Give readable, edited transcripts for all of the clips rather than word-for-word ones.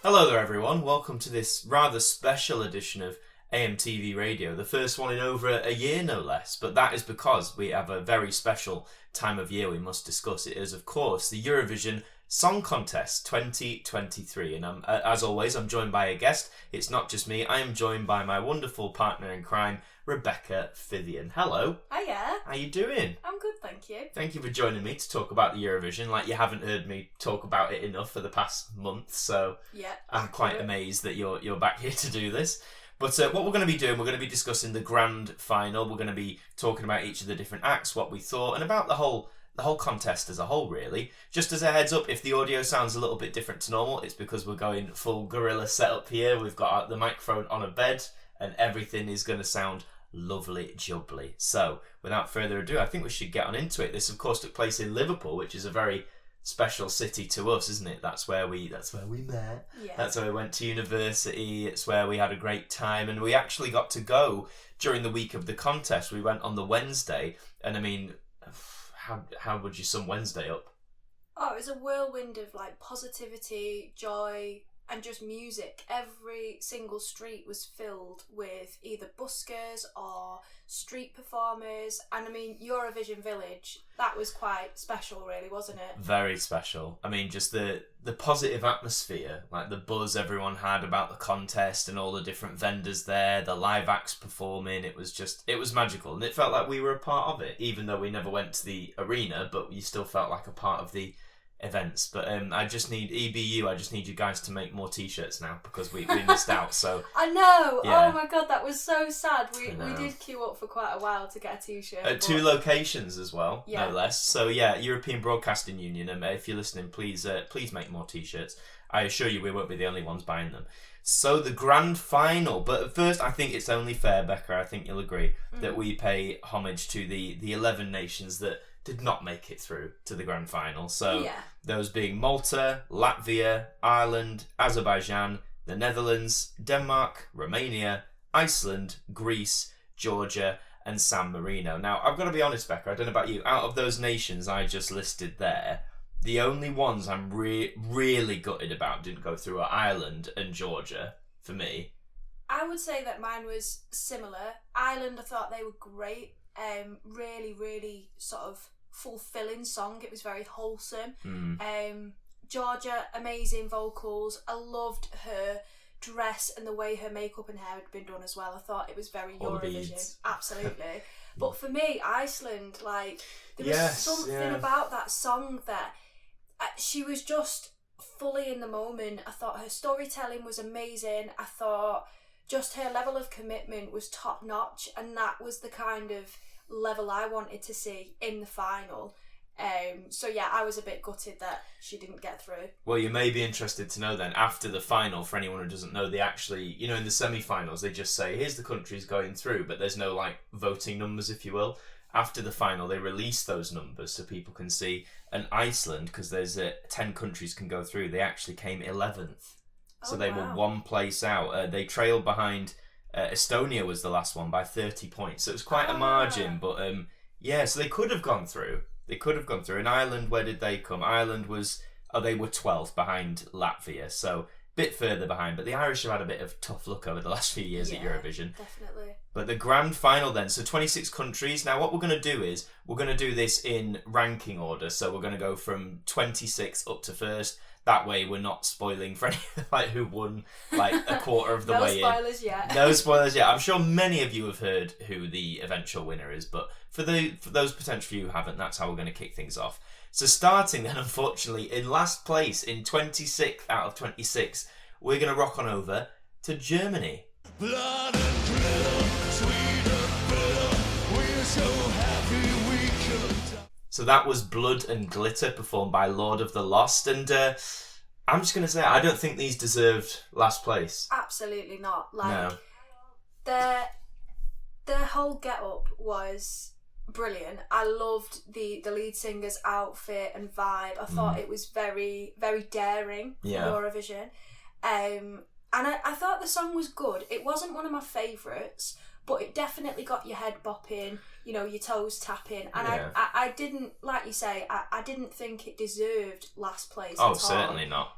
Hello there everyone, welcome to this rather special edition of AMTV Radio, the first one in over a year no less, but that is because we have a very special time of year we must discuss. It is of course the Eurovision Song Contest 2023, and as always I'm joined by a guest. It's not just me, I am joined by my wonderful partner in crime, Rebecca Phythian. Hello. Hiya. How you doing? I'm good, thank you. Thank you for joining me to talk about the Eurovision. Like, you haven't heard me talk about it enough for the past month, so yeah, I'm quite amazed that you're back here to do this. But what we're going to be doing, we're going to be discussing the grand final. We're going to be talking about each of the different acts, what we thought, and about the whole contest as a whole, really. Just as a heads up, if the audio sounds a little bit different to normal, it's because we're going full gorilla setup here. We've got the microphone on a bed, and everything is going to sound lovely jubbly. So, without further ado, I think we should get on into it. This, of course, took place in Liverpool, which is a very special city to us, isn't it? That's where we met. Yeah. That's where we went to university. It's where we had a great time, and we actually got to go during the week of the contest. We went on the Wednesday, and I mean, how would you sum Wednesday up? Oh, it was a whirlwind of like positivity, joy, and just music. Every single street was filled with either buskers or street performers. And I mean, Eurovision Village, that was quite special really, wasn't it? Very special. I mean, just the positive atmosphere, like the buzz everyone had about the contest and all the different vendors there, the live acts performing, it was magical. And it felt like we were a part of it, even though we never went to the arena, but you still felt like a part of the events. But I just need you guys to make more t-shirts now, because we missed out. So I know. Yeah. Oh my god, that was so sad. We did queue up for quite a while to get a t-shirt at 2 locations as well, yeah. No less. So yeah, European Broadcasting Union, and if you're listening, please make more t-shirts. I assure you we won't be the only ones buying them. So the grand final, but at first I think it's only fair, Becca, I think you'll agree, that we pay homage to the 11 nations that did not make it through to the grand final. So yeah. Those being Malta, Latvia, Ireland, Azerbaijan, the Netherlands, Denmark, Romania, Iceland, Greece, Georgia, and San Marino. Now, I've got to be honest, Becca, I don't know about you, out of those nations I just listed there, the only ones I'm really gutted about didn't go through are Ireland and Georgia, for me. I would say that mine was similar. Ireland, I thought they were great. Really, really sort of fulfilling song. It was very wholesome. Georgia, amazing vocals. I loved her dress and the way her makeup and hair had been done as well. I thought it was very all Eurovision. Absolutely. But for me, Iceland, like, there was something about that song that she was just fully in the moment. I thought her storytelling was amazing. I thought just her level of commitment was top notch, and that was the kind of level I wanted to see in the final. So yeah, I was a bit gutted that she didn't get through. Well, you may be interested to know then, after the final, for anyone who doesn't know, they actually, in the semi-finals, they just say, here's the countries going through, but there's no, like, voting numbers, if you will. After the final, they release those numbers so people can see. And Iceland, because there's 10 countries can go through, they actually came 11th. So they were one place out. They trailed behind Estonia was the last one by 30 points. So it was quite a margin. But so they could have gone through. In Ireland, where did they come? Ireland they were 12th behind Latvia. So a bit further behind. But the Irish have had a bit of tough luck over the last few years at Eurovision. Definitely. But the grand final then, so 26 countries. Now what we're going to do is, we're going to do this in ranking order. So we're going to go from 26 up to first. That way we're not spoiling for any, like, who won, like, a quarter of the way in. No spoilers yet. I'm sure many of you have heard who the eventual winner is, but for those potential few who haven't, that's how we're going to kick things off. So starting then, unfortunately, in last place, in 26th out of 26, we're going to rock on over to Germany. Blood and glitter, sweet and bitter, we're so happy we could. So that was Blood and Glitter, performed by Lord of the Lost, and I'm just going to say, I don't think these deserved last place. Absolutely not. Like, no. Their whole get-up was brilliant. I loved the lead singer's outfit and vibe. I thought it was very, very daring for Eurovision. And I thought the song was good. It wasn't one of my favourites, but it definitely got your head bopping, your toes tapping. And I didn't, like you say, I didn't think it deserved last place at all. Oh, certainly not.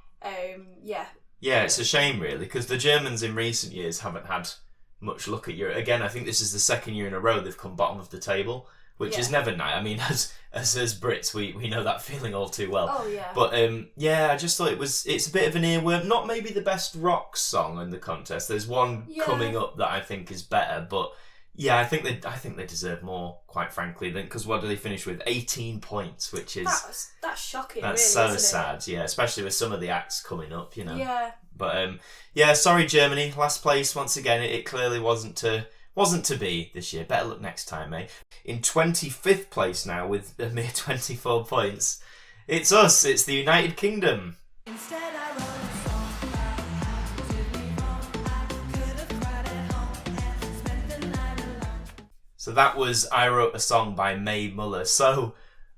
Yeah. Yeah, it's a shame really, because the Germans in recent years haven't had much luck at Europe. Again, I think this is the second year in a row they've come bottom of the table, which is never nice. I mean, as Brits, we know that feeling all too well. Oh yeah. But I just thought it's a bit of an earworm. Not maybe the best rock song in the contest. There's one coming up that I think is better, but yeah, I think they deserve more, quite frankly. Because what do they finish with? 18 points, which is that's shocking. That's really, so isn't sad. it? Yeah, especially with some of the acts coming up, you know. Yeah. But sorry Germany, last place once again. It clearly wasn't to be this year. Better luck next time, eh? In 25th place now with a mere 24 points, it's us. It's the United Kingdom. Instead I wrote a song about to be wrong. I could have cried at home and spent the night alone. So that was I Wrote a Song by Mae Muller. So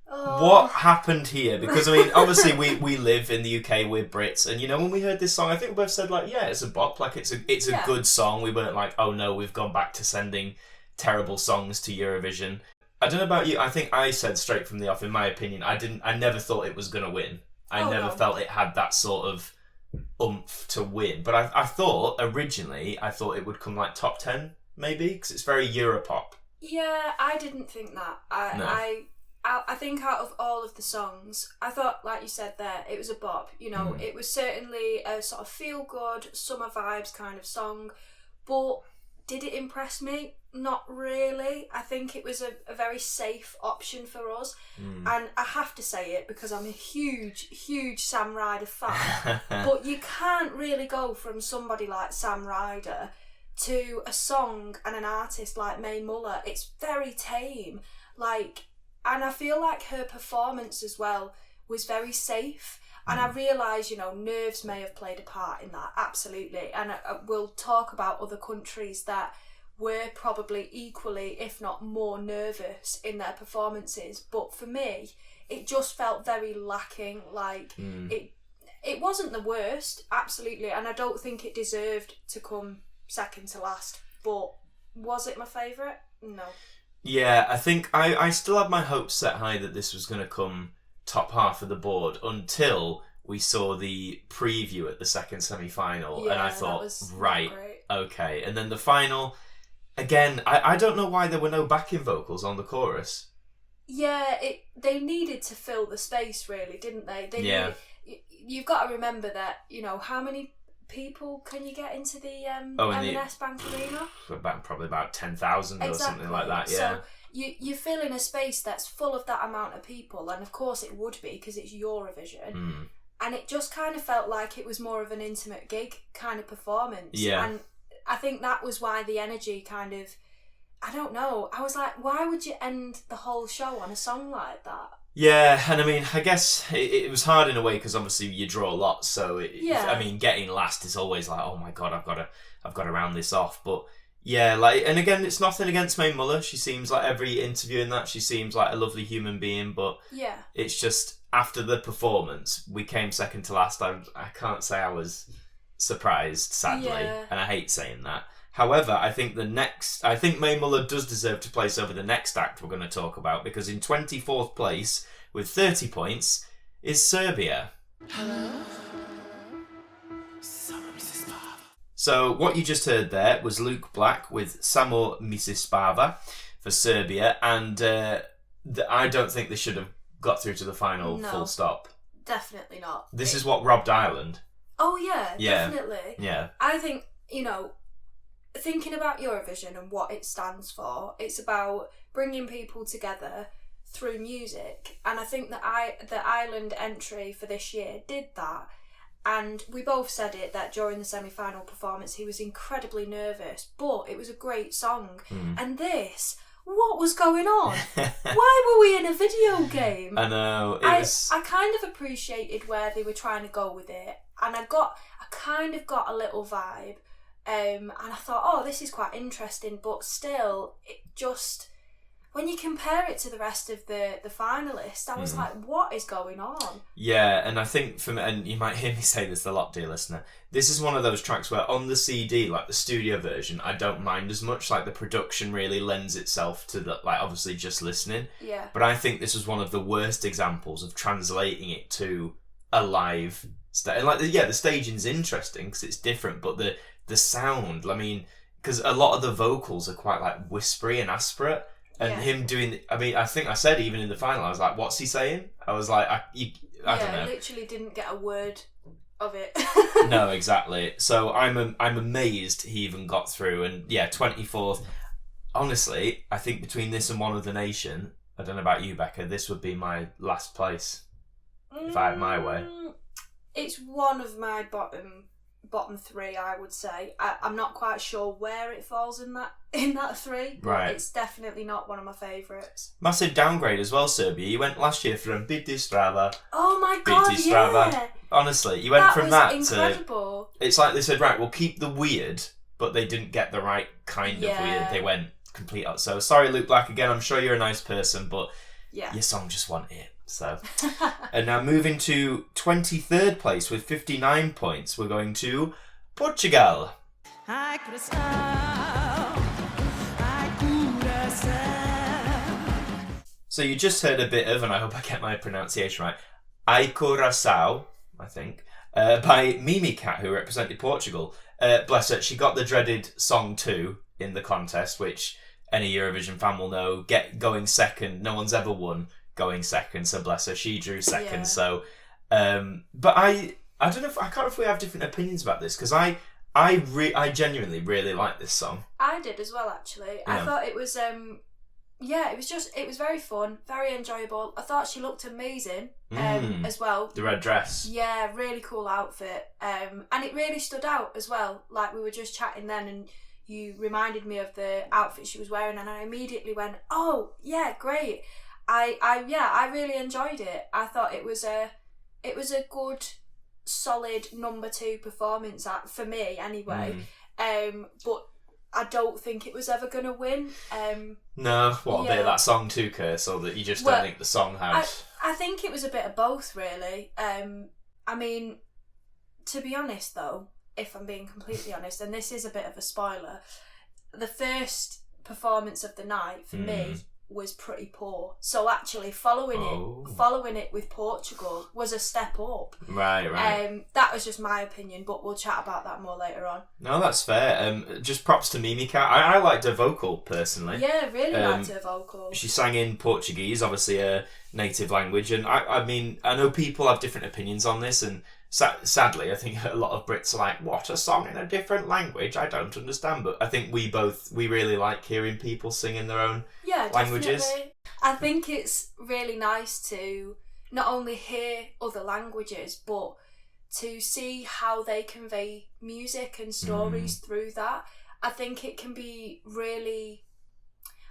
what happened here? Because, I mean, obviously we live in the UK, we're Brits, and, you know, when we heard this song, I think we both said, like, yeah, it's a bop, like, it's a good song. We weren't like, oh no, we've gone back to sending terrible songs to Eurovision. I don't know about you, I think I said straight from the off, in my opinion, I never thought it was going to win. I never felt it had that sort of oomph to win. But I thought, originally, it would come, like, top 10, maybe, because it's very Europop. Yeah, I didn't think that. I think out of all of the songs, I thought, like you said there, it was a bop. You know, it was certainly a sort of feel-good, summer vibes kind of song. But did it impress me? Not really. I think it was a very safe option for us. And I have to say it because I'm a huge, huge Sam Ryder fan. But you can't really go from somebody like Sam Ryder to a song and an artist like Mae Muller. It's very tame. And I feel like her performance as well was very safe. And I realise, you know, nerves may have played a part in that, absolutely. And we'll talk about other countries that were probably equally, if not more, nervous in their performances. But for me, it just felt very lacking. It wasn't the worst, absolutely. And I don't think it deserved to come second to last. But was it my favourite? No. Yeah, I think I still had my hopes set high that this was going to come top half of the board until we saw the preview at the second semi-final, and I thought, right, okay. And then the final, again, I don't know why there were no backing vocals on the chorus. Yeah, they needed to fill the space, really, didn't they? You've got to remember that, you know, how many people can you get into the M&S Bank Arena? Probably about 10,000 or something like that, yeah. So you fill in a space that's full of that amount of people, and of course it would be because it's Eurovision, and it just kind of felt like it was more of an intimate gig kind of performance. Yeah. And I think that was why the energy kind of, I don't know, I was like, why would you end the whole show on a song like that? Yeah, and I mean, I guess it was hard in a way because obviously you draw lots. So I mean, getting last is always like, oh my god, I've got to round this off. But yeah, and again, it's nothing against Mae Muller. She seems like every interview in that, she seems like a lovely human being. But yeah, it's just after the performance, we came second to last. I can't say I was surprised, sadly, and I hate saying that. However, I think Mae Muller does deserve to place over the next act we're going to talk about, because in 24th place, with 30 points, is Serbia. Hello? So what you just heard there was Luke Black with Samo Misispava for Serbia, and I don't think they should have got through to the final full stop. Definitely not. This is what robbed Ireland. Oh yeah, definitely. Yeah. I think, you know, thinking about Eurovision and what it stands for, it's about bringing people together through music, and I think that the Ireland entry for this year did that. And we both said it, that during the semi-final performance he was incredibly nervous, but it was a great song. And this, what was going on? Why were we in a video game? I know. I kind of appreciated where they were trying to go with it, and I kind of got a little vibe. And I thought, oh, this is quite interesting, but still, it just, when you compare it to the rest of the finalists, I was like, what is going on? Yeah, and I think, and you might hear me say this a lot, dear listener, this is one of those tracks where on the CD, like the studio version, I don't mind as much, like the production really lends itself to the, like, obviously just listening. Yeah. But I think this was one of the worst examples of translating it to a live stage. Like, the staging's interesting because it's different, but the sound, I mean, because a lot of the vocals are quite like whispery and aspirate, and him doing, I mean, I think I said even in the final, I was like, what's he saying? I was like, I don't know. I literally didn't get a word of it. No, exactly. So I'm amazed he even got through, and 24th. Honestly, I think between this and One of the Nation, I don't know about you, Becca, this would be my last place if I had my way. It's one of my bottom three, I would say. I'm not quite sure where it falls in that three, but right. It's definitely not one of my favourites. Massive downgrade as well, Serbia. You went last year from Biti Strava. Oh my god, Biti Strava. yeah! Honestly, you went from that incredible. To... It's like they said, right, we'll keep the weird, but they didn't get the right kind of weird. They went complete... So, sorry, Luke Black, again, I'm sure you're a nice person, but your song just wasn't it. So, and now moving to 23rd place with 59 points, we're going to Portugal. So you just heard a bit of, and I hope I get my pronunciation right, Ai Coração, I think, by Mimi Cat, who represented Portugal. Bless her, she got the dreaded song 2 in the contest, which any Eurovision fan will know, going second. No one's ever won going second, so bless her, she drew second. So but I don't know, I can't know if we have different opinions about this, because I genuinely really like this song. I did as well, actually. I thought it was it was very fun, very enjoyable. I thought she looked amazing as well. The red dress. Yeah, really cool outfit. And it really stood out as well. Like, we were just chatting then, and you reminded me of the outfit she was wearing, and I immediately went, oh yeah, great. I really enjoyed it. I thought it was a good, solid number 2 performance for me anyway. But I don't think it was ever going to win. No, a bit of that song too, Curse, or that you just don't think the song had... I think it was a bit of both, really. I mean, to be honest though, if I'm being completely honest, and this is a bit of a spoiler, the first performance of the night for me was pretty poor. So actually following it with Portugal was a step up. Right. That was just my opinion, but we'll chat about that more later on. No, that's fair. Just props to Mimi Cat. I liked her vocal personally. Yeah, really liked her vocal. She sang in Portuguese, obviously a native language, and I mean, I know people have different opinions on this, and sadly, I think a lot of Brits are like, what, a song in a different language? I don't understand. But I think we really like hearing people sing in their own languages. Definitely. I think it's really nice to not only hear other languages, but to see how they convey music and stories through that. I think it can be really...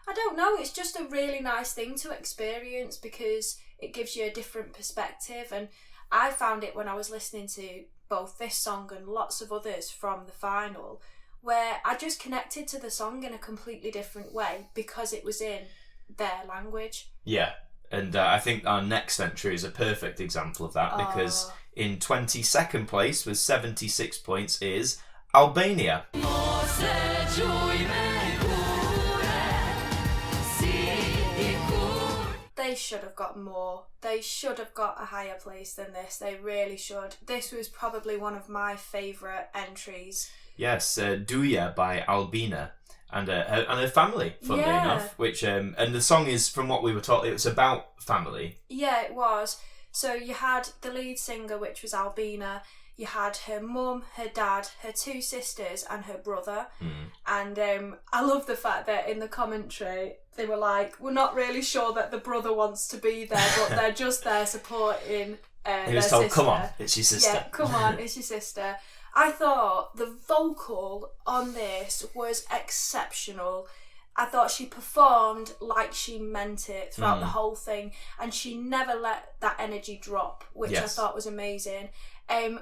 I don't know, it's just a really nice thing to experience because it gives you a different perspective, and I found it when I was listening to both this song and lots of others from the final, where I just connected to the song in a completely different way because it was in their language. Yeah, and I think our next entry is a perfect example of that, because in 22nd place with 76 points is Albania. They should have got more. They should have got a higher place than this. They really should. This was probably one of my favourite entries. Yes, Duya by Albina and her family, funnily enough. Which and the song is, from what we were taught, it was about family. Yeah, it was. So you had the lead singer, which was Albina. You had her mum, her dad, her 2 sisters, and her brother. And I love the fact that in the commentary they were like, we're not really sure that the brother wants to be there, but they're just there supporting he was told, come on, it's your sister. Yeah, come on, it's your sister. I thought the vocal on this was exceptional. I thought she performed like she meant it throughout the whole thing, and she never let that energy drop, which I thought was amazing. I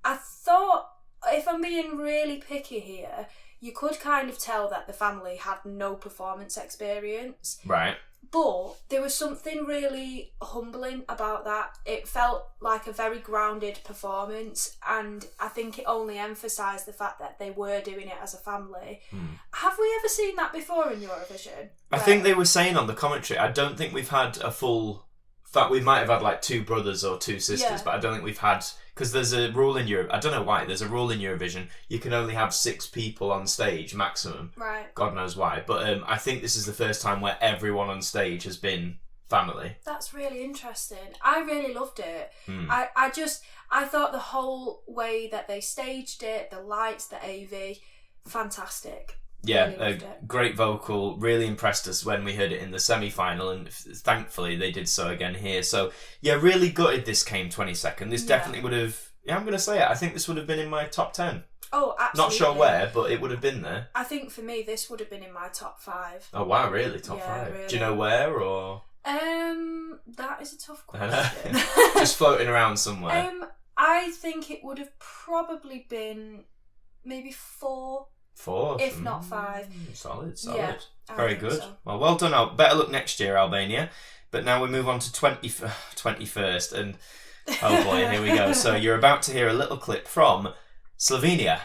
thought, if I'm being really picky here, you could kind of tell that the family had no performance experience. Right. But there was something really humbling about that. It felt like a very grounded performance, and I think it only emphasised the fact that they were doing it as a family. Have we ever seen that before in Eurovision? I think they were saying on the commentary, I don't think we've had a full fact, we might have had like 2 brothers or 2 sisters, but I don't think we've had, because there's a rule in Europe. I don't know why. There's a rule in Eurovision. You can only have 6 people on stage maximum. Right. God knows why. But I think this is the first time where everyone on stage has been family. That's really interesting. I really loved it. I thought the whole way that they staged it, the lights, the AV, fantastic. Yeah, really great vocal. Really impressed us when we heard it in the semi-final, and thankfully they did so again here. So yeah, really gutted this came 22nd. This definitely would have. Yeah, I'm going to say it. I think this would have been in my top 10. Oh, absolutely. Not sure where, but it would have been there. I think for me, this would have been in my top 5. Oh wow, really? Top 5? Really. Do you know where or? That is a tough question. Just floating around somewhere. I think it would have probably been maybe 4. 4? If not 5. Solid. Yeah, very good. So. Well done. Better luck next year, Albania. But now we move on to 21st, and oh boy, here we go. So you're about to hear a little clip from Slovenia.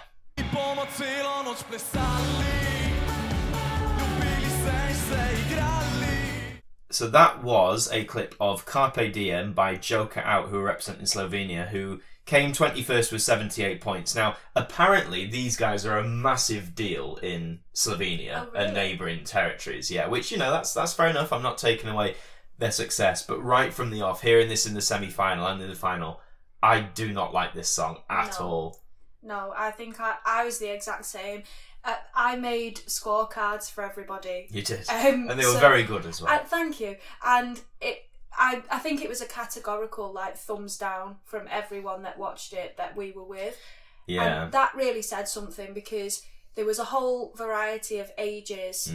So that was a clip of Carpe Diem by Joker Out, who are representing Slovenia, who came 21st with 78 points. Now, apparently, these guys are a massive deal in Slovenia and neighbouring territories. Yeah, which, that's fair enough. I'm not taking away their success. But right from the off, hearing this in the semi-final and in the final, I do not like this song at all. No, I think I was the exact same. I made scorecards for everybody. You did. And they were very good as well. Thank you. And I think it was a categorical thumbs down from everyone that watched it that we were with. Yeah. And that really said something, because there was a whole variety of ages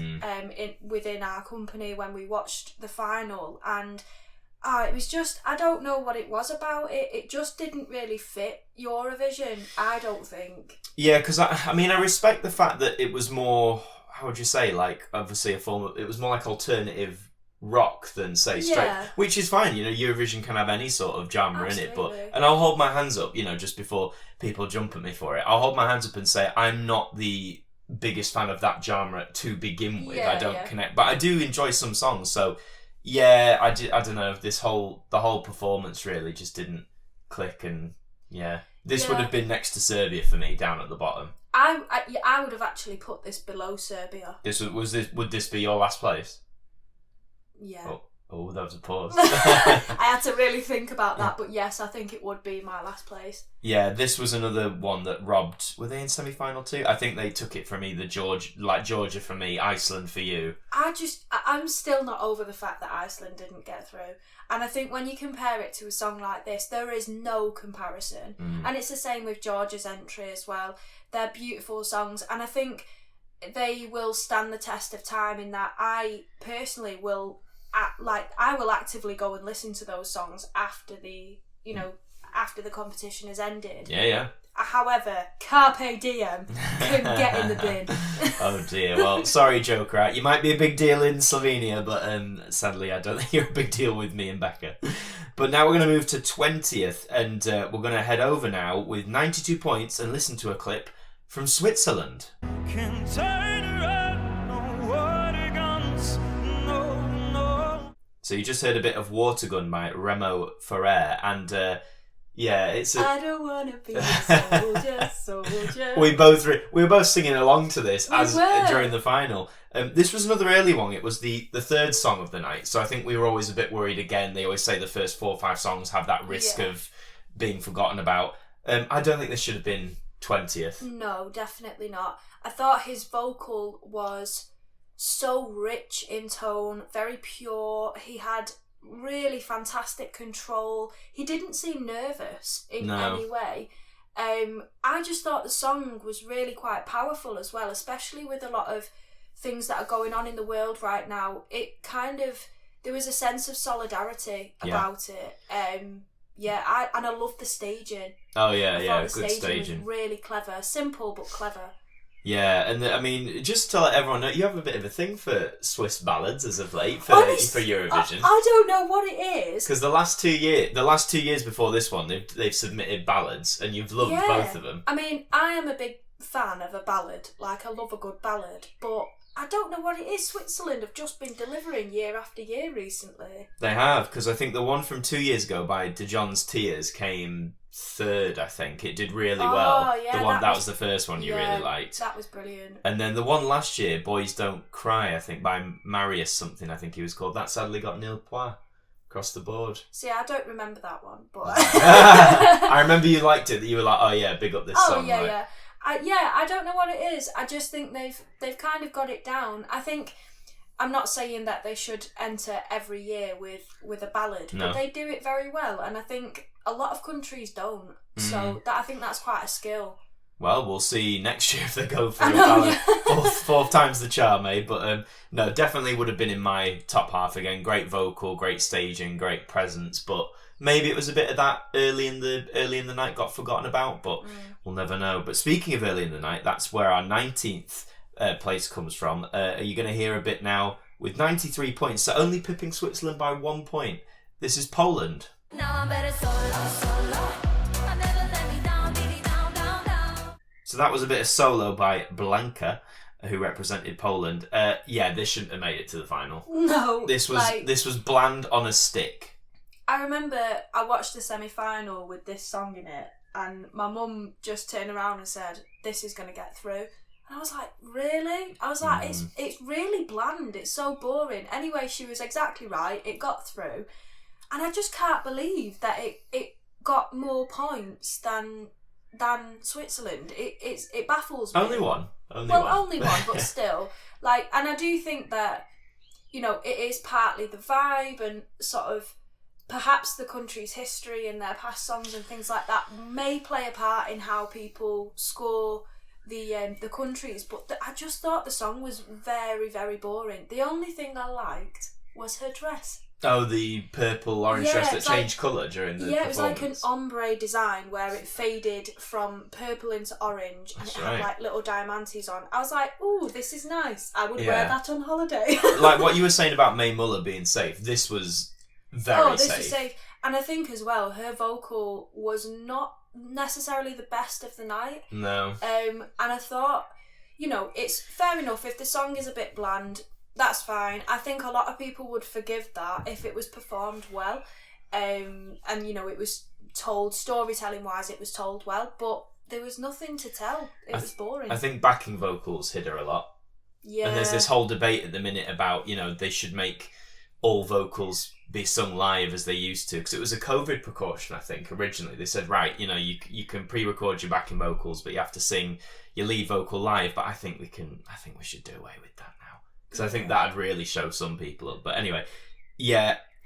within our company when we watched the final, and it was just, I don't know what it was about it. It just didn't really fit Eurovision, I don't think. Yeah, because I respect the fact that it was more, how would you say, obviously it was more like alternative rock than say straight, which is fine. Eurovision can have any sort of genre in it, and I'll hold my hands up, just before people jump at me for it, I'll hold my hands up and say I'm not the biggest fan of that genre to begin with. I don't connect, but I do enjoy some songs. So yeah, I don't know, the whole performance really just didn't click, and this would have been next to Serbia for me, down at the bottom. I would have actually put this below Serbia. Would this be your last place? Yeah. Oh, that was a pause. I had to really think about that, but yes, I think it would be my last place. Yeah, this was another one that robbed. Were they in semi-final too? I think they took it from either Georgia for me, Iceland for you. I'm still not over the fact that Iceland didn't get through. And I think when you compare it to a song like this, there is no comparison. And it's the same with Georgia's entry as well. They're beautiful songs, and I think they will stand the test of time in that I personally will I will actively go and listen to those songs after the competition has ended. Yeah. However, Carpe Diem can get in the bin. Oh dear. Well, sorry, Joker Out. You might be a big deal in Slovenia, but sadly, I don't think you're a big deal with me and Becca. But now we're going to move to 20th, and we're going to head over now with 92 points and listen to a clip from Switzerland. Can turn around, no water guns, no. So you just heard a bit of Water Gun by Remo Ferrer, and it's I don't wanna be a soldier. we were both singing along to this during the final. This was another early one. It was the third song of the night, so I think we were always a bit worried again. They always say the first 4 or 5 songs have that risk of being forgotten about. I don't think this should have been 20th. No, definitely not. I thought his vocal was so rich in tone, very pure. He had really fantastic control. He didn't seem nervous in any way. I just thought the song was really quite powerful as well, especially with a lot of things that are going on in the world right now. It there was a sense of solidarity about it. I love the staging. Oh yeah, good staging. Was really clever, simple but clever. Yeah, and just to let everyone know, you have a bit of a thing for Swiss ballads as of late for Eurovision. I don't know what it is, because the last 2 years before this one, they've submitted ballads, and you've loved both of them. I mean, I am a big fan of a ballad. I love a good ballad, but I don't know what it is. Switzerland have just been delivering year after year recently. They have, because I think the one from 2 years ago by De John's Tears came third, I think. It did really well. Yeah, the one that was the first one you really liked. That was brilliant. And then the one last year, Boys Don't Cry, I think, by Marius something, I think he was called. That sadly got nil points across the board. See, I don't remember that one, but I remember you liked it, that you were like, oh yeah, big up this song. Yeah. I don't know what it is. I just think they've kind of got it down. I think, I'm not saying that they should enter every year with a ballad, but they do it very well, and I think a lot of countries don't. So I think that's quite a skill. Well, we'll see next year if they go for a ballad. Fourth time's the charm, eh? But no, definitely would have been in my top half again. Great vocal, great staging, great presence, but maybe it was a bit of that early in the night got forgotten about, but we'll never know. But speaking of early in the night, that's where our 19th place comes from. Are you going to hear a bit now with 93 points, so only pipping Switzerland by 1 point. This is Poland. So that was a bit of Solo by Blanka, who represented Poland. This shouldn't have made it to the final. No. This was bland on a stick. I remember I watched the semi-final with this song in it, and my mum just turned around and said, "This is going to get through." And I was like, really? I was like, it's really bland. It's so boring. Anyway, she was exactly right. It got through. And I just can't believe that it got more points than Switzerland. It baffles me. Only one, but still. And I do think that, it is partly the vibe and sort of perhaps the country's history and their past songs and things like that may play a part in how people score the countries, but I just thought the song was very, very boring. The only thing I liked was her dress. Oh, the purple orange dress that changed colour during the performance. It was like an ombre design where it faded from purple into orange, and it had little diamantes on. I was like, ooh, this is nice. I would wear that on holiday. Like what you were saying about Mae Muller being safe, this was very safe. This is safe. And I think as well, her vocal was not necessarily the best of the night. No. And I thought, it's fair enough if the song is a bit bland, that's fine. I think a lot of people would forgive that if it was performed well. And it was told, storytelling wise, it was told well, but there was nothing to tell. It was boring. I think backing vocals hit her a lot. Yeah. And there's this whole debate at the minute about, they should make all vocals be sung live as they used to, because it was a COVID precaution. I think originally they said, right, you can pre-record your backing vocals, but you have to sing your lead vocal live. But I think we should do away with that now, because I think that'd really show some people up. But anyway,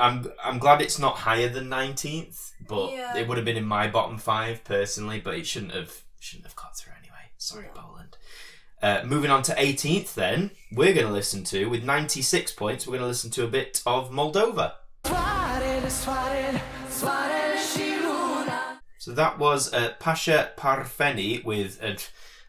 I'm glad it's not higher than 19th, but it would have been in my bottom 5 personally. But it shouldn't have got through anyway. Sorry, Poland. Moving on to 18th then, we're going to listen to, with 96 points, we're going to listen to a bit of Moldova. So that was Pasha Parfeni with,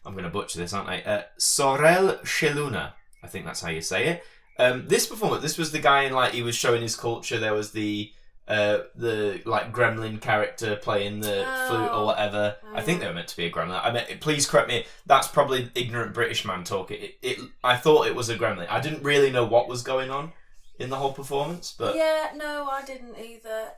I'm going to butcher this, aren't I? Sorel Sheluna, I think that's how you say it. This performance, this was the guy in, he was showing his culture. There was the gremlin character playing the flute or whatever. I think they were meant to be a gremlin. I mean, please correct me. That's probably ignorant British man talking. I thought it was a gremlin. I didn't really know what was going on in the whole performance, but no, I didn't either.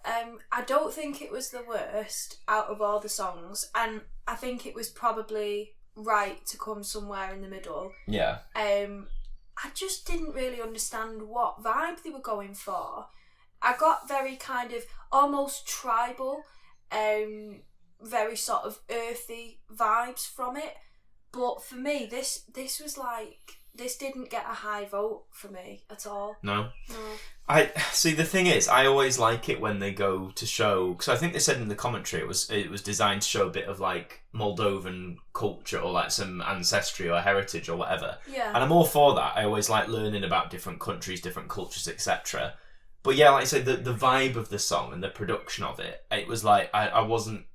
I don't think it was the worst out of all the songs, and I think it was probably right to come somewhere in the middle. Yeah. I just didn't really understand what vibe they were going for. I got very kind of almost tribal, very sort of earthy vibes from it. But for me, this was this didn't get a high vote for me at all. No. I see. The thing is, I always like it when they go to show, because I think they said in the commentary it was designed to show a bit of Moldovan culture or some ancestry or heritage or whatever. Yeah. And I'm all for that. I always like learning about different countries, different cultures, etc. But yeah, like I say, the vibe of the song and the production of it, it was I wasn't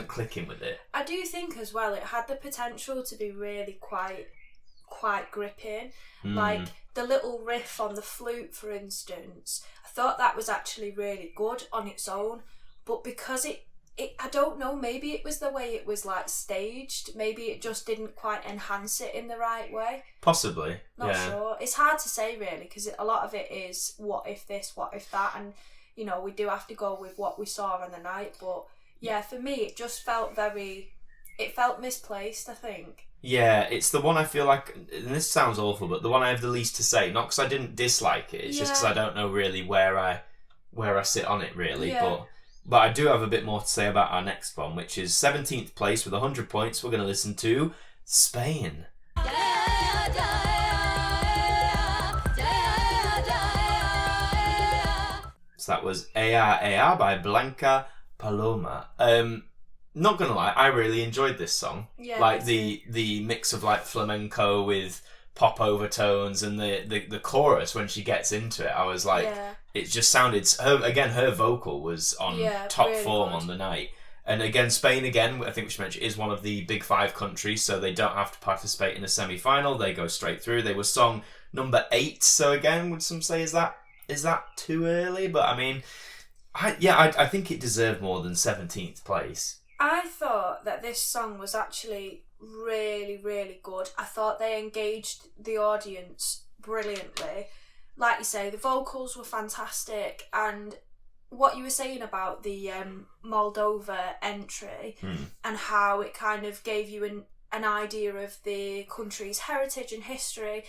clicking with it. I do think as well it had the potential to be really quite gripping. Like the little riff on the flute, for instance, I thought that was actually really good on its own, but because it I don't know, maybe it was the way it was like staged. Maybe it just didn't quite enhance it in the right way. Possibly. Not sure. It's hard to say really, because a lot of it is what if this, what if that, and you know, we do have to go with what we saw on the night. But yeah, for me it just felt it felt misplaced, I think. Yeah, it's the one I feel like, and this sounds awful, but the one I have the least to say. Not because I didn't dislike it, it's just because I don't know really where I sit on it really. But I do have a bit more to say about our next one, which is 17th place with 100 points. We're going to listen to Spain. So that was Ea Ea by Blanca Paloma. Not gonna lie, I really enjoyed this song. Yeah, like the mix of like flamenco with pop overtones and the chorus when she gets into it. I was like, it just sounded her vocal was on top really form on the night. And again, Spain again, I think we should mention, is one of the big 5 countries, so they don't have to participate in a semi-final. They go straight through. They were song number 8. So again, would some say is that too early? But I mean, I think it deserved more than 17th place. I thought that this song was actually really, really good. I thought they engaged the audience brilliantly. Like you say, the vocals were fantastic, and what you were saying about the Moldova entry and how it kind of gave you an idea of the country's heritage and history,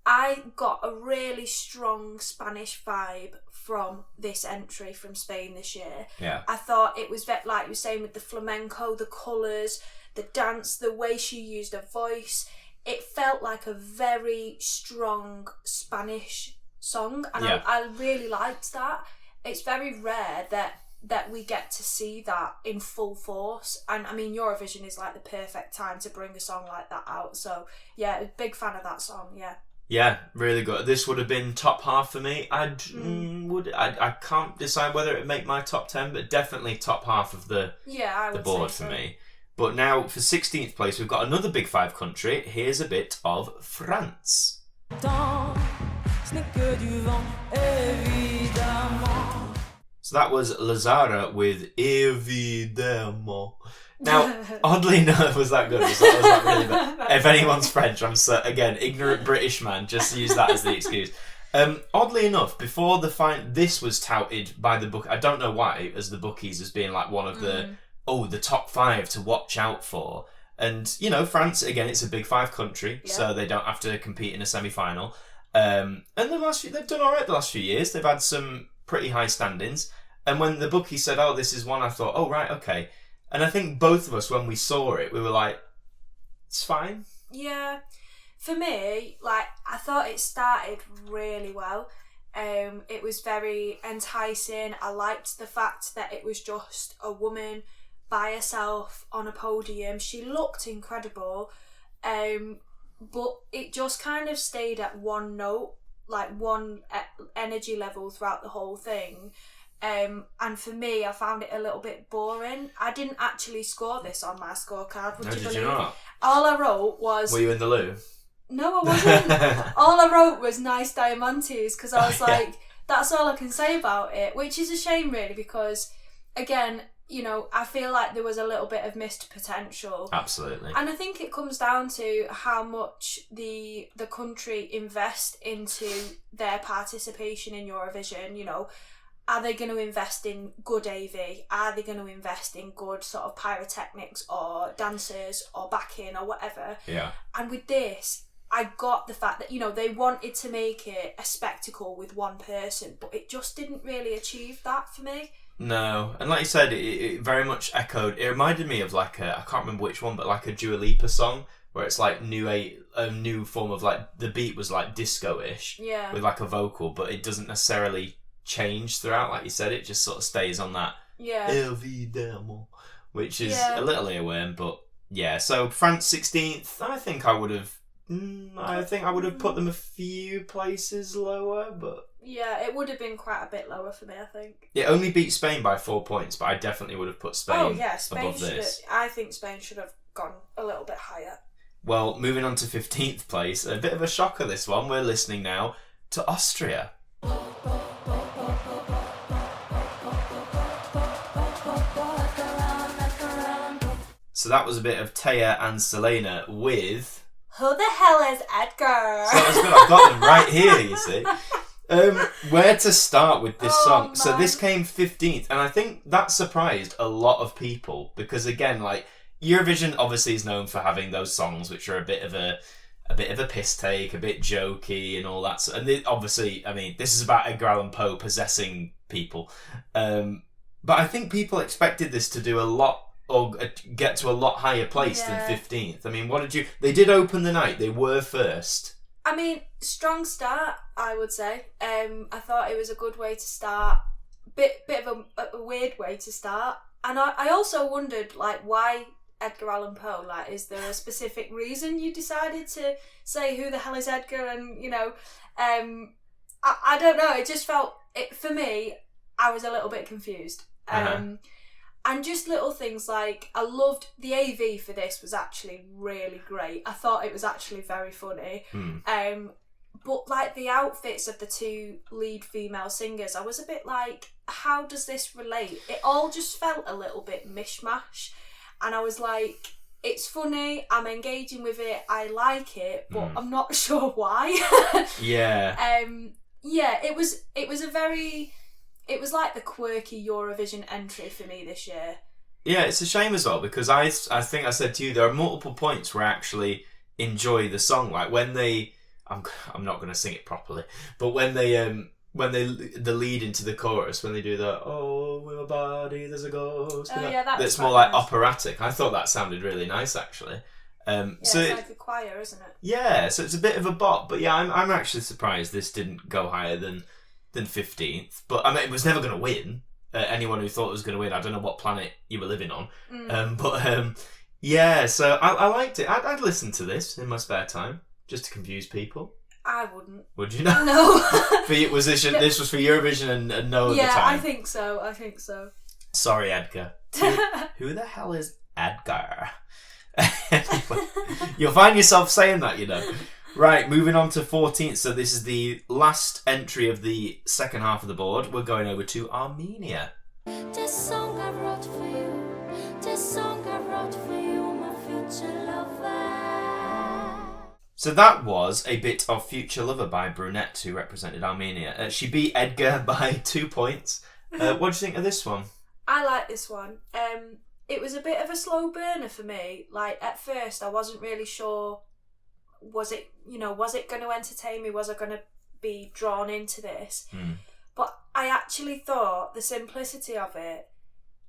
I got a really strong Spanish vibe from this entry from Spain this year. Yeah. I thought it was like you were saying with the flamenco, the colours, the dance, the way she used her voice. It felt like a very strong Spanish song, and I really liked that. It's very rare that we get to see that in full force, and I mean Eurovision is like the perfect time to bring a song like that out. So yeah, a big fan of that song. Yeah, really good. This would have been top half for me. I can't decide whether it would make my top 10, but definitely top half of the board for me. But now for 16th place, we've got another big 5 country. Here's a bit of France. So that was Lazara with Évidemment. Now, oddly enough, was that good? Was that really bad? If anyone's French, I'm so, again, ignorant British man, just use that as the excuse. Oddly enough, before this was touted by the book. I don't know why, as the bookies, as being like one of the top 5 to watch out for. And you know, France again, it's a big 5 country, so they don't have to compete in a semi-final. And they've done all right the last few years. They've had some pretty high standings. And when the bookie said, "Oh, this is one," I thought, "Oh, right, okay." And I think both of us, when we saw it, we were like, "It's fine." Yeah, for me, like I thought it started really well. It was very enticing. I liked the fact that it was just a woman by herself on a podium. She looked incredible, but it just kind of stayed at one note, like one energy level throughout the whole thing. And for me, I found it a little bit boring. I didn't actually score this on my scorecard. Would you believe? Did you not? All I wrote was... Were you in the loo? No, I wasn't. All I wrote was nice diamantes, because I was like, that's all I can say about it, which is a shame really, because again, you know, I feel like there was a little bit of missed potential. Absolutely. And I think it comes down to how much the country invest into their participation in Eurovision. You know, are they going to invest in good AV? Are they going to invest in good sort of pyrotechnics or dancers or backing or whatever? Yeah. And with this, I got the fact that, you know, they wanted to make it a spectacle with one person, but it just didn't really achieve that for me. No, and like you said, it very much echoed. It reminded me of like I can't remember which one, but like a Dua Lipa song where it's like a new form of like the beat was like disco-ish, with like a vocal, but it doesn't necessarily change throughout. Like you said, it just sort of stays on that évidemment, which is a little earworm, but yeah. So France 16th, I think I would have put them a few places lower, but yeah, it would have been quite a bit lower for me, I think. It only beat Spain by 4 points, but I definitely would have put Spain above this. I think Spain should have gone a little bit higher. Well, moving on to 15th place, a bit of a shocker this one. We're listening now to Austria. So that was a bit of Taya and Selena with... Who the hell is Edgar? So that was good. I've got them right here, you see. Where to start with this song? Man. So this came 15th, and I think that surprised a lot of people because, again, like, Eurovision obviously is known for having those songs which are a bit of a piss take, a bit jokey and all that. And obviously, I mean, this is about Edgar Allan Poe possessing people. But I think people expected this to do a lot or get to a lot higher place than 15th. I mean, they did open the night. They were first. I mean, strong start, I would say. I thought it was a good way to start. Bit of a weird way to start. And I also wondered, like, why Edgar Allan Poe? Like, is there a specific reason you decided to say who the hell is Edgar? And, you know, I don't know. It just felt, for me, I was a little bit confused. And just little things like, I loved the AV for this was actually really great. I thought it was actually very funny. But like the outfits of the two lead female singers, I was a bit like, how does this relate? It all just felt a little bit mishmash. And I was like, it's funny, I'm engaging with it, I like it, but I'm not sure why. Yeah. It was like the quirky Eurovision entry for me this year. Yeah, it's a shame as well because I think I said to you there are multiple points where I actually enjoy the song. Like when I'm not going to sing it properly, but when the lead into the chorus, when they do the "Oh, in my body there's a ghost," that's more like operatic. I thought that sounded really nice actually. So it's like a choir, isn't it? Yeah, so it's a bit of a bop, but yeah, I'm actually surprised this didn't go higher than 15th. But I mean, it was never going to win. Anyone who thought it was going to win, I don't know what planet you were living on. Yeah, so I liked it. I'd listen to this in my spare time just to confuse people. I wouldn't. Would you not? No. This was for Eurovision and no other time? Yeah, I think so. Sorry, Edgar. Who the hell is Edgar? You'll find yourself saying that, you know. Right, moving on to 14th. So this is the last entry of the second half of the board. We're going over to Armenia. This song I wrote for you. This song I wrote for you, my future lover. So that was a bit of Future Lover by Brunette, who represented Armenia. She beat Edgar by 2 points. What do you think of this one? I like this one. It was a bit of a slow burner for me. Like, at first, I wasn't really sure... Was it going to entertain me? Was I going to be drawn into this? But I actually thought the simplicity of it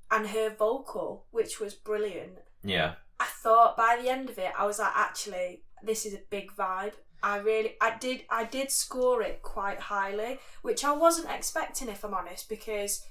and her vocal, which was brilliant. Yeah. I thought by the end of it, I was like, actually, this is a big vibe. I did score it quite highly, which I wasn't expecting, if I'm honest, because,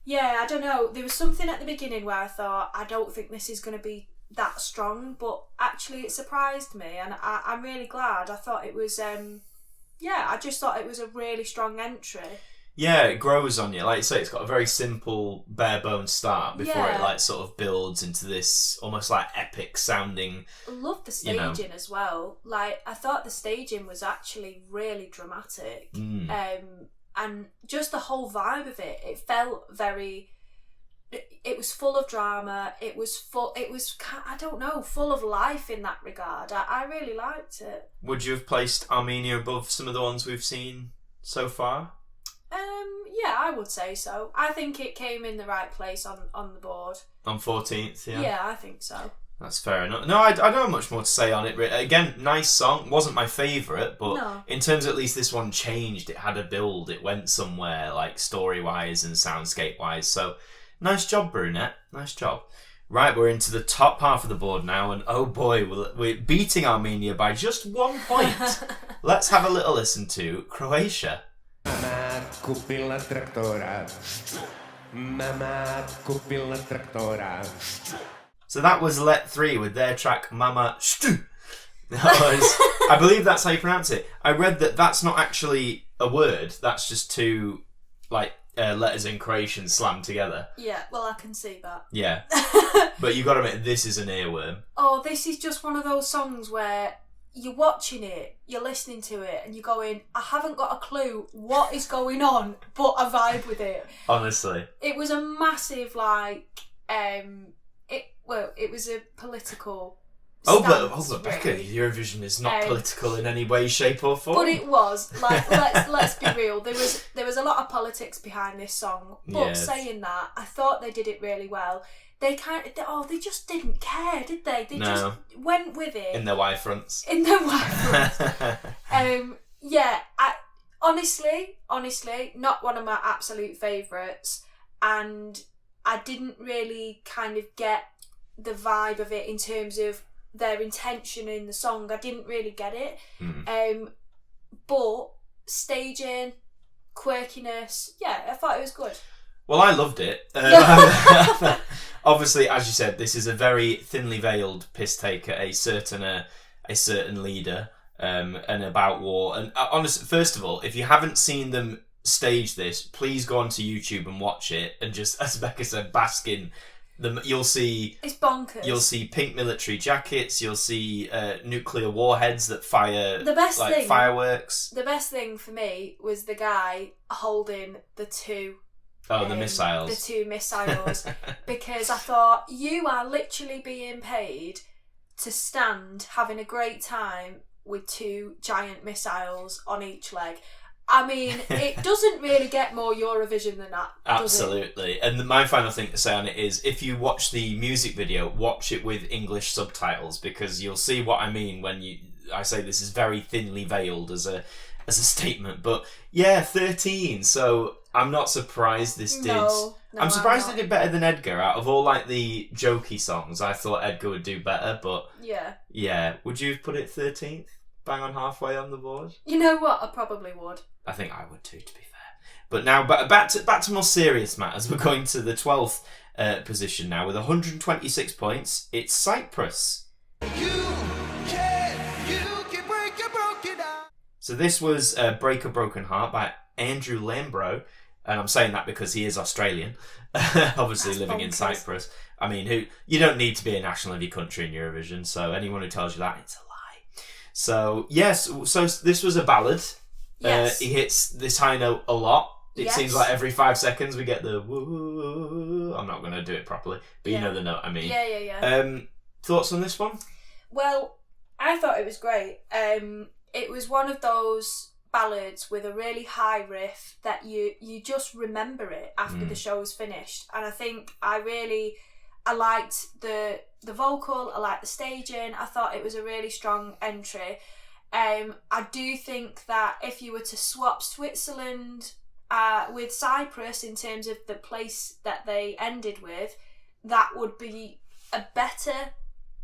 yeah, I don't know. There was something at the beginning where I thought, I don't think this is going to be that strong, but actually it surprised me, and I'm really glad. I thought it was I just thought it was a really strong entry. Yeah, it grows on you. Like you say, it's got a very simple, bare bones start before it like sort of builds into this almost like epic sounding. I love the staging as well. Like, I thought the staging was actually really dramatic. And just the whole vibe of it, it felt very... It was full of drama. It was full of life in that regard. I really liked it. Would you have placed Armenia above some of the ones we've seen so far? Yeah, I would say so. I think it came in the right place on the board. On 14th, yeah? Yeah, I think so. That's fair enough. No, I don't have much more to say on it. Again, nice song. Wasn't my favourite, but in terms of at least this one changed. It had a build. It went somewhere, like, story-wise and soundscape-wise. So... nice job, Brunette. Nice job. Right, we're into the top half of the board now, and oh boy, we're beating Armenia by just 1 point. Let's have a little listen to Croatia. Mama kupila traktora. Mama kupila traktora. So that was Let 3 with their track Mama Shtu. I believe that's how you pronounce it. I read that that's not actually a word, that's just two, like, letters in Croatian slammed together. Yeah, well, I can see that. Yeah. But you got to admit, this is an earworm. Oh, this is just one of those songs where you're watching it, you're listening to it, and you're going, I haven't got a clue what is going on, but I vibe with it. Honestly. It was a massive, like, it was a political. But Becca, really. Eurovision is not political in any way, shape, or form. But it was like let's be real. There was a lot of politics behind this song. But saying that, I thought they did it really well. They they just didn't care, did they? They just went with it in their Y fronts. Honestly, not one of my absolute favourites, and I didn't really kind of get the vibe of it in terms of their intention in the song. I didn't really get it. But staging, quirkiness, I thought it was good. Well, I loved it. Obviously, as you said, this is a very thinly veiled piss take at a certain leader and about war. And honestly, first of all, if you haven't seen them stage this, please go onto YouTube and watch it. And just, as Becca said, bask in them. You'll see it's bonkers. You'll see pink military jackets. You'll see nuclear warheads that fire fireworks. The best thing for me was the guy holding the two. The missiles. The two missiles. Because I thought, you are literally being paid to stand having a great time with two giant missiles on each leg. I mean, it doesn't really get more Eurovision than that, Absolutely. And my final thing to say on it is, if you watch the music video, watch it with English subtitles, because you'll see what I mean when I say this is very thinly veiled as a statement. But 13, so I'm not surprised this did. No, I'm surprised it did better than Edgar. Out of all like the jokey songs, I thought Edgar would do better, but yeah. Would you have put it 13th? Bang on halfway on the board? You know what? I probably would. I think I would too, to be fair. But now, back to more serious matters. We're going to the 12th position now with 126 points. It's Cyprus. So this was Break a Broken Heart by Andrew Lambro. And I'm saying that because he is Australian, obviously living in Cyprus. I mean, you don't need to be a national of your country in Eurovision, so anyone who tells you that, it's a lie. So, yes, so this was a ballad. Yes. He hits this high note a lot. It seems like every 5 seconds we get the woo. I'm not going to do it properly, but you know the note I mean. Yeah. Thoughts on this one? Well, I thought it was great. It was one of those ballads with a really high riff that you just remember it after the show's finished. And I think I liked the vocal, I liked the staging. I thought it was a really strong entry. I do think that if you were to swap Switzerland with Cyprus in terms of the place that they ended with, that would be a better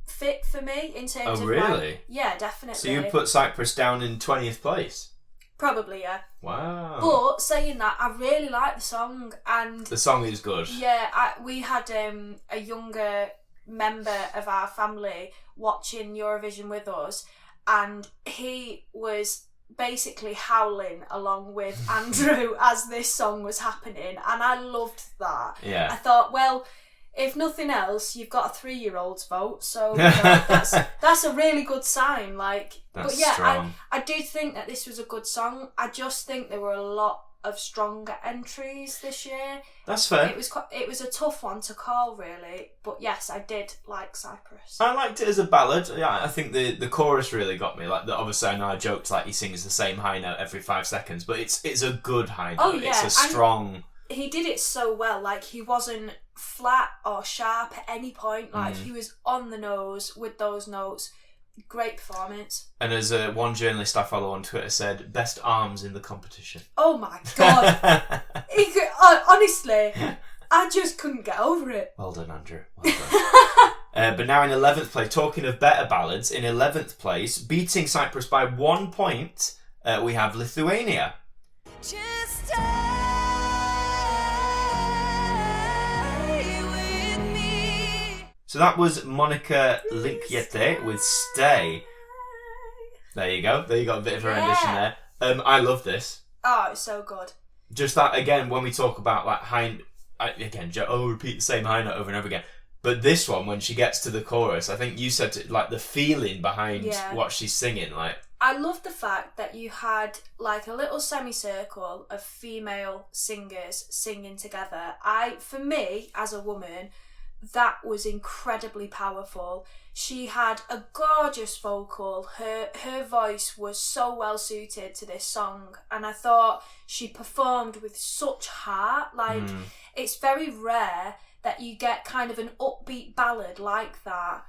fit for me in terms of really? Yeah, definitely. So you put Cyprus down in 20th place? Probably, yeah. Wow. But saying that, I really like the song, and the song is good. Yeah, we had a younger member of our family watching Eurovision with us, and he was basically howling along with Andrew as this song was happening, and I loved that. Yeah. I thought, well, if nothing else, you've got a 3-year-old's vote, so that's a really good sign. That's strong. I do think that this was a good song. I just think there were a lot of stronger entries this year. That's fair. It was a tough one to call, really, but yes, I did like Cyprus. I liked it as a ballad. Yeah, I think the chorus really got me. Obviously, I know I joked he sings the same high note every 5 seconds, but it's a good high note. Oh yeah, it's a strong. He did it so well. He wasn't flat or sharp at any point. He was on the nose with those notes. Great performance. And as one journalist I follow on Twitter said, best arms in the competition. Oh my god! Honestly, I just couldn't get over it. Well done, Andrew. Well done. But now in 11th place, talking of better ballads, in 11th place, beating Cyprus by 1 point, we have Lithuania. Just stay with me. So that was Monica Linkjete with Stay. There you go. There you got a bit of a rendition there. I love this. Oh, it's so good. Just that, again, when we talk about repeat the same high note over and over again. But this one, when she gets to the chorus, I think you said the feeling behind what she's singing. I love the fact that you had a little semicircle of female singers singing together. For me, as a woman, that was incredibly powerful. She had a gorgeous vocal. Her voice was so well suited to this song, and I thought she performed with such heart. Like, it's very rare that you get kind of an upbeat ballad like that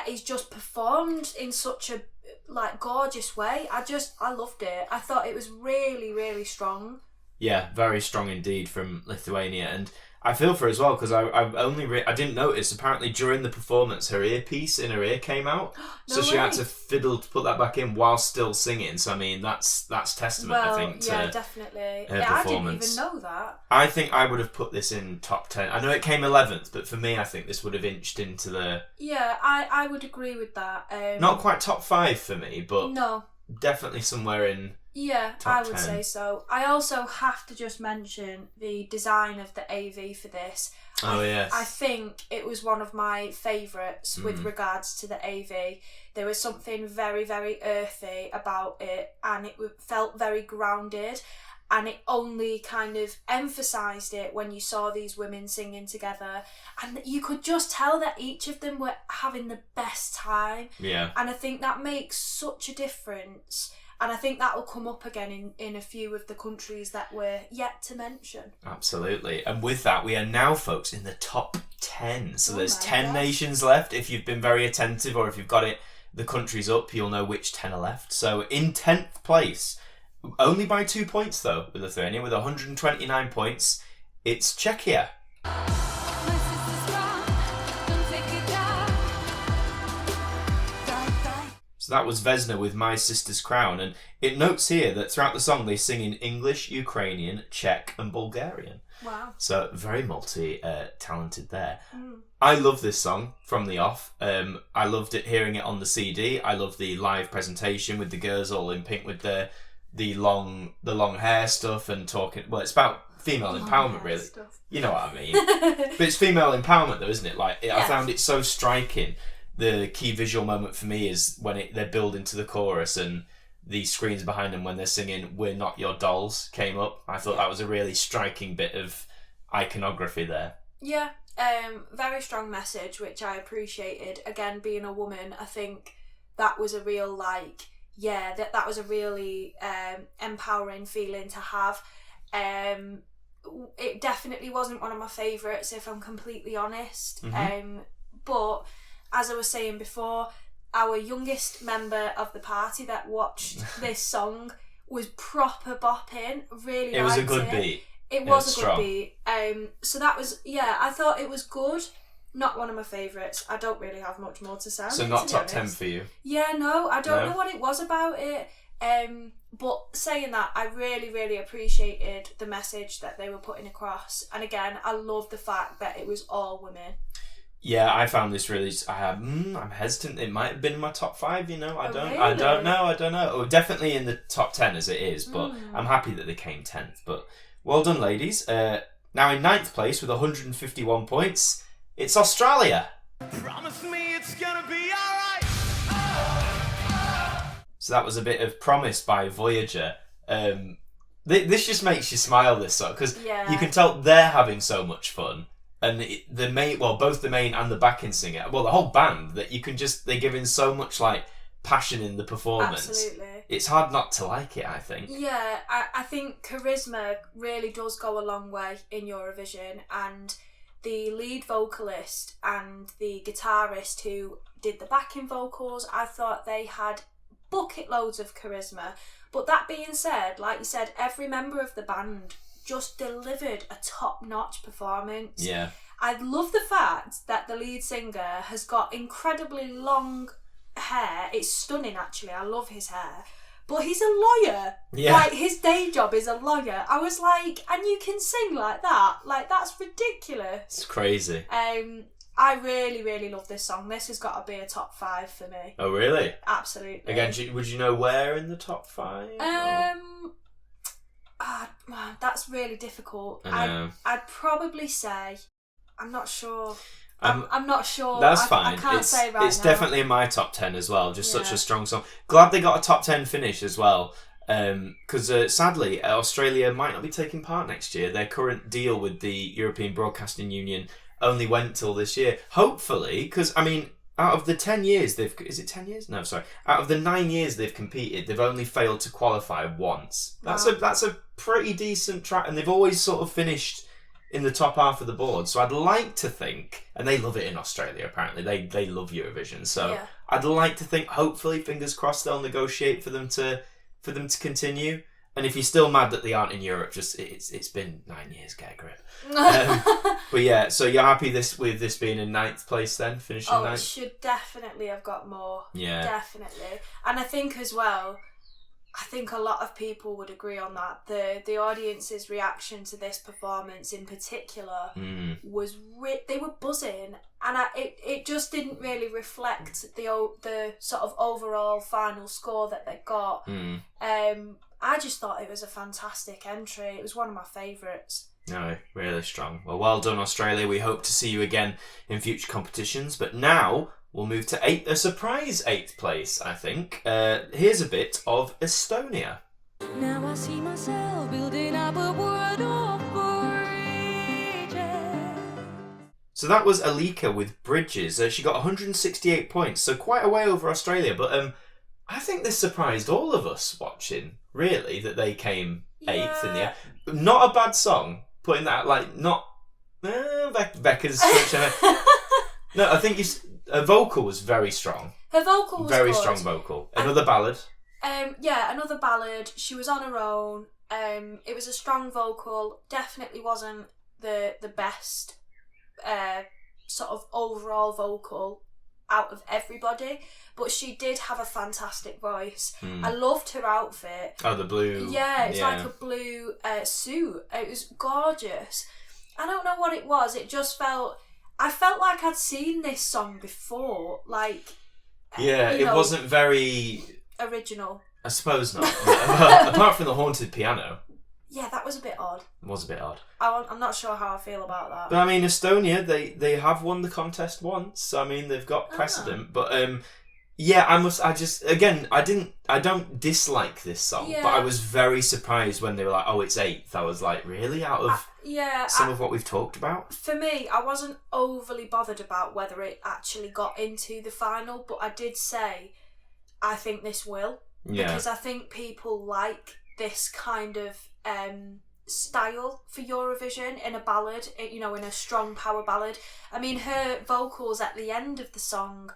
is just performed in such a like gorgeous way. I loved it. I thought it was really, really strong. Yeah, very strong indeed from Lithuania, and I feel for her as well because I didn't notice. Apparently, during the performance, her earpiece in her ear came out, No so she had way. to fiddle to put that back in while still singing. So I mean, that's testament, I think, to yeah, definitely. her Yeah, I didn't performance. even know that. I think I would have put this in top 10. I know it came 11th, but for me, I think this would have inched into the Yeah, I would agree with that. not quite top 5 for me, but No. definitely somewhere in. Yeah, Top I would 10. say so. I also have to just mention the design of the AV for this. Oh, yes. I think it was one of my favourites with regards to the AV. There was something very, very earthy about it, and it felt very grounded, and it only kind of emphasised it when you saw these women singing together, and you could just tell that each of them were having the best time. Yeah. And I think that makes such a difference. And I think that will come up again in a few of the countries that we're yet to mention. Absolutely. And with that, we are now, folks, in the top 10. So Oh there's my 10 gosh. nations left. If you've been very attentive or if you've got the countries up, you'll know which 10 are left. So in 10th place, only by 2 points though, with Lithuania, with 129 points, it's Czechia. So that was Vesna with My Sister's Crown, and it notes here that throughout the song they sing in English, Ukrainian, Czech and Bulgarian. Wow. So very multi-talented there. I love this song from the off. I loved it hearing it on the CD. I love the live presentation with the girls all in pink with the long hair stuff and talking. Well, it's about female empowerment, really. Stuff. You know what I mean. But it's female empowerment, though, isn't it? Like I Yes. found it so striking. The key visual moment for me is when they're building to the chorus and the screens behind them when they're singing "We're Not Your Dolls" came up. I thought that was a really striking bit of iconography there. Yeah, very strong message, which I appreciated. Again, being a woman, I think that was a real that was a really empowering feeling to have. It definitely wasn't one of my favourites, if I'm completely honest. But as I was saying before, our youngest member of the party that watched this song was proper bopping. Really, It was a liked good it. beat. It was a strong. good beat. So that was, I thought it was good. Not one of my favourites. I don't really have much more to say. So to not be top 10 honest. for you. Yeah, no, I don't No? know what it was about it. But saying that, I really, really appreciated the message that they were putting across. And again, I love the fact that it was all women. Yeah, I found this really. I'm hesitant. It might have been in my top 5. You know, I Oh, don't really? know. Oh, definitely in the top 10 as it is, but I'm happy that they came 10th. But well done, ladies. Now in 9th place with 151 points, it's Australia. Promise me it's gonna be alright. So that was a bit of Promise by Voyager. This just makes you smile, this song, because Yeah. you can tell they're having so much fun. And both the main and the backing singer, well, the whole band, that you can they're giving so much like passion in the performance. Absolutely. It's hard not to like it, I think. Yeah, I think charisma really does go a long way in Eurovision, and the lead vocalist and the guitarist who did the backing vocals, I thought they had bucket loads of charisma. But that being said, like you said, every member of the band just delivered a top-notch performance. Yeah. I love the fact that the lead singer has got incredibly long hair. It's stunning, actually. I love his hair. But he's a lawyer. Yeah. Like, his day job is a lawyer. I was like, and you can sing like that? Like, that's ridiculous. It's crazy. I really, really love this song. This has got to be a top 5 for me. Oh, really? Absolutely. Again, would you know where in the top 5? That's really difficult. I know. I'd probably say, I'm not sure. I'm not sure. That's fine. I can't say right it's now. definitely in my top 10 as well. Just such Yeah. a strong song. Glad they got a top 10 finish as well. Because sadly, Australia might not be taking part next year. Their current deal with the European Broadcasting Union only went till this year. Hopefully, because I mean, out of the 10 years is it 10 years? No, sorry. Out of the 9 years they've competed, they've only failed to qualify once. That's a pretty decent track, and they've always sort of finished in the top half of the board. So I'd like to think, and they love it in Australia. Apparently, they love Eurovision. So I'd like to think, hopefully, fingers crossed, they'll negotiate for them to continue. And if you're still mad that they aren't in Europe, just it's been 9 years, get a grip. But yeah, so you're happy with this being in 9th place then, finishing 9th? It should definitely have got more. Yeah. Definitely. And I think as well, a lot of people would agree on that. The audience's reaction to this performance in particular was they were buzzing, and it just didn't really reflect the sort of overall final score that they got. I just thought it was a fantastic entry. It was one of my favourites. No, really strong. Well done, Australia. We hope to see you again in future competitions. But now we'll move to a surprise 8th place, I think. Here's a bit of Estonia. Now I see myself building up a world of bridges. So that was Alika with Bridges. She got 168 points, so quite a way over Australia. But I think this surprised all of us watching, really, that they came 8th in the end. Not a bad song. Putting that, not... Becca's... No, I think her vocal was very strong. Her vocal was very good. Strong vocal. Another ballad. Another ballad. She was on her own. It was a strong vocal. Definitely wasn't the best sort of overall vocal out of everybody, but she did have a fantastic voice. I loved her outfit. Oh, the blue. Yeah, it's like a blue suit. It was gorgeous. I don't know what it was. It just I felt like I'd seen this song before. It wasn't very original. I suppose not. Apart from the haunted piano. Yeah, that was a bit odd. It was a bit odd. I'm not sure how I feel about that. But I mean, Estonia, they have won the contest once. I mean, they've got precedent. But I don't dislike this song. Yeah. But I was very surprised when they were like, oh, it's 8th. I was like, really? Out of some of what we've talked about? For me, I wasn't overly bothered about whether it actually got into the final. But I did say, I think this will. Yeah. Because I think people like this kind of style for Eurovision in a ballad, in a strong power ballad. I mean, her vocals at the end of the song,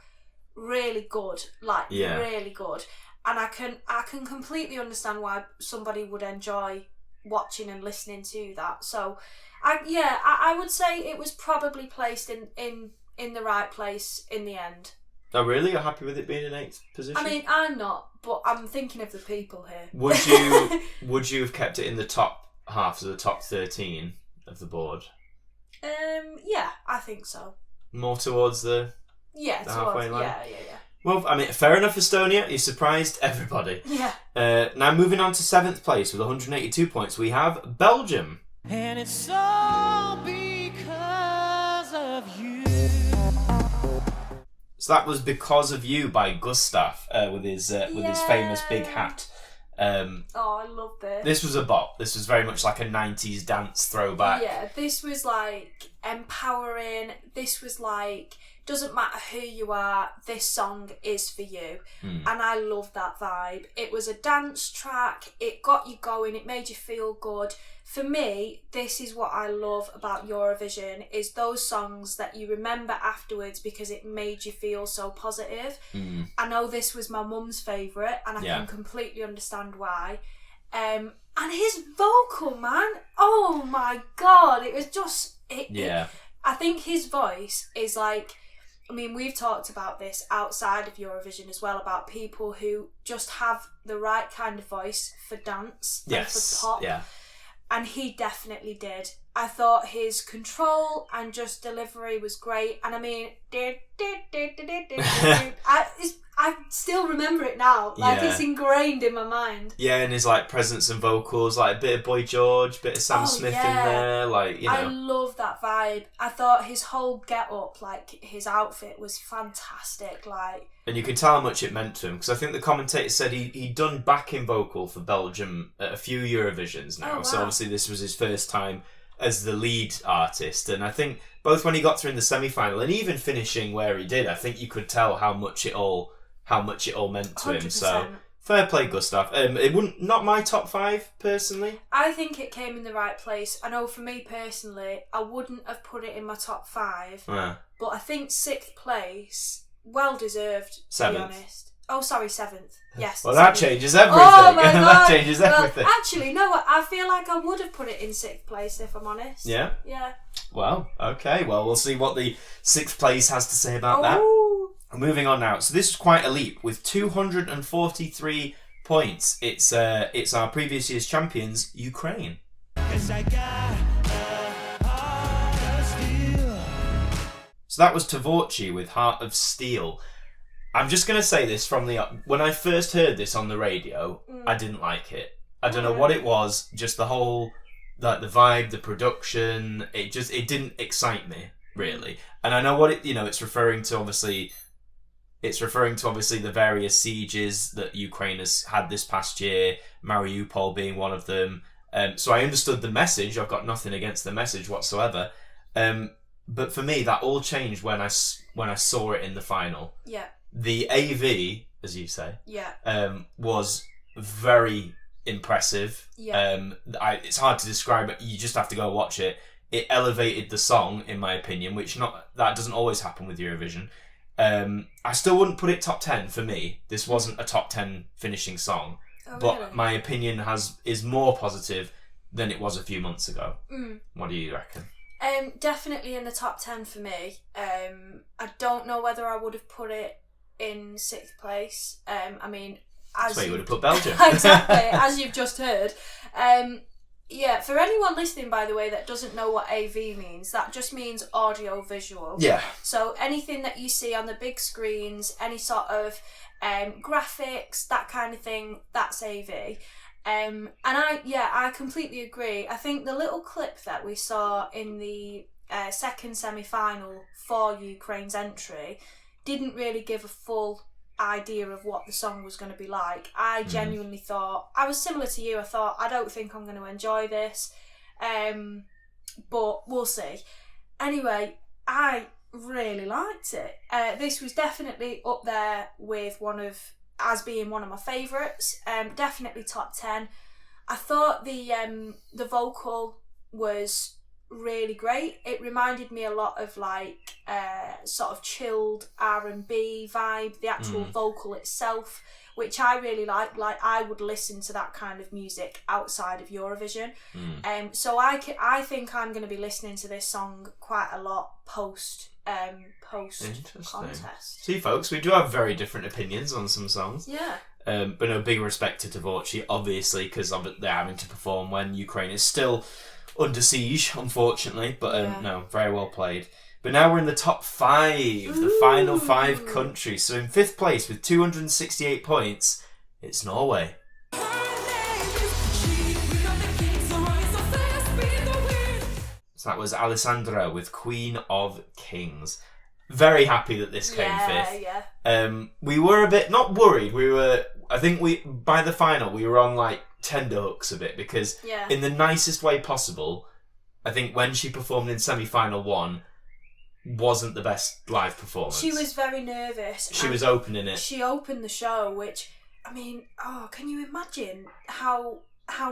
really good, really good. And I can completely understand why somebody would enjoy watching and listening to that. So, I would say it was probably placed in the right place in the end. Oh, really? You're happy with it being in 8th position? I mean, I'm not, but I'm thinking of the people here. Would you have kept it in the top half of the top 13 of the board? Yeah, I think so. More towards the halfway line? Yeah. Well, I mean, fair enough, Estonia. You surprised everybody. Yeah. Now, moving on to 7th place with 182 points, we have Belgium. And it's all because of you. So that was Because of You by Gustav with his famous big hat. I love this. This was a bop. This was very much like a 90s dance throwback. Yeah, this was like empowering. This was like, doesn't matter who you are, this song is for you. And I love that vibe. It was a dance track. It got you going. It made you feel good. For me, this is what I love about Eurovision, is those songs that you remember afterwards because it made you feel so positive. I know this was my mum's favourite, and I can completely understand why. And his vocal, man, oh my God, it was just... I think his voice is like... I mean, we've talked about this outside of Eurovision as well, about people who just have the right kind of voice for dance and for pop. Yeah. And he definitely did. I thought his control and just delivery was great. And I mean, I still remember it now. It's ingrained in my mind. Yeah, and his presence and vocals, a bit of Boy George, bit of Sam Smith in there, I love that vibe. I thought his whole get-up, his outfit was fantastic, And you can tell how much it meant to him, because I think the commentator said he'd done backing vocal for Belgium at a few Eurovisions now. Oh, wow. So obviously this was his first time as the lead artist, and I think both when he got through in the semi-final and even finishing where he did, I think you could tell how much it all meant to him. 100%. So fair play, Gustav. It wouldn't, not my top 5 personally. I think it came in the right place. I know for me personally, I wouldn't have put it in my top 5, but I think 6th place, well deserved, to be honest. Oh, sorry, 7th. Yes. Well, that changes everything. Oh my God. That changes everything. Well, actually, no, I feel like I would have put it in 6th place if I'm honest. Yeah? Yeah. Well, okay. Well, we'll see what the 6th place has to say about that. Moving on now. So this is quite a leap with 243 points. It's our previous year's champions, Ukraine. So that was Tvorchi with Heart of Steel. I'm just going to say this from when I first heard this on the radio, I didn't like it. I don't know what it was, just the whole, like the vibe, the production, it didn't excite me, really. And I know what it's referring to, obviously the various sieges that Ukraine has had this past year, Mariupol being one of them. So I understood the message. I've got nothing against the message whatsoever. But for me, that all changed when I saw it in the final. Yeah. The AV, as you say, was very impressive. Yeah. It's hard to describe it. You just have to go watch it. It elevated the song, in my opinion, that doesn't always happen with Eurovision. I still wouldn't put it top 10 for me. This wasn't a top 10 finishing song, but really? my opinion is more positive than it was a few months ago. What do you reckon? Definitely in the top 10 for me. I don't know whether I would have put it in 6th place. I mean, that's where you would have put Belgium. Exactly, as you've just heard. Yeah, for anyone listening, by the way, that doesn't know what AV means, that just means audio visual. Yeah. So anything that you see on the big screens, any sort of graphics, that kind of thing, that's AV. And I completely agree. I think the little clip that we saw in the second semi-final for Ukraine's entry didn't really give a full idea of what the song was going to be like. I genuinely thought, I was similar to you, I thought, I don't think I'm going to enjoy this, but we'll see. Anyway, I really liked it. This was definitely up there with as being one of my favourites, definitely top 10. I thought the vocal was really great. It reminded me a lot of like sort of chilled R&B vibe, the actual vocal itself, which I really like I would listen to that kind of music outside of Eurovision. So I think I'm going to be listening to this song quite a lot post contest. See, folks, we do have very different opinions on some songs. Yeah. But no, big respect to Tvorchi, obviously, because they're having to perform when Ukraine is still under siege, unfortunately. But no, very well played. But now we're in the top 5, the final 5 countries. So in 5th place with 268 points, it's Norway. So that was Alessandra with Queen of Kings. Very happy that this came 5th. Yeah. We were a bit, not worried, by the final, we were on like tenterhooks a bit, because in the nicest way possible, I think when she performed in semi-final 1, wasn't the best live performance. She was very nervous. She was opening it. She opened the show, which, I mean, can you imagine how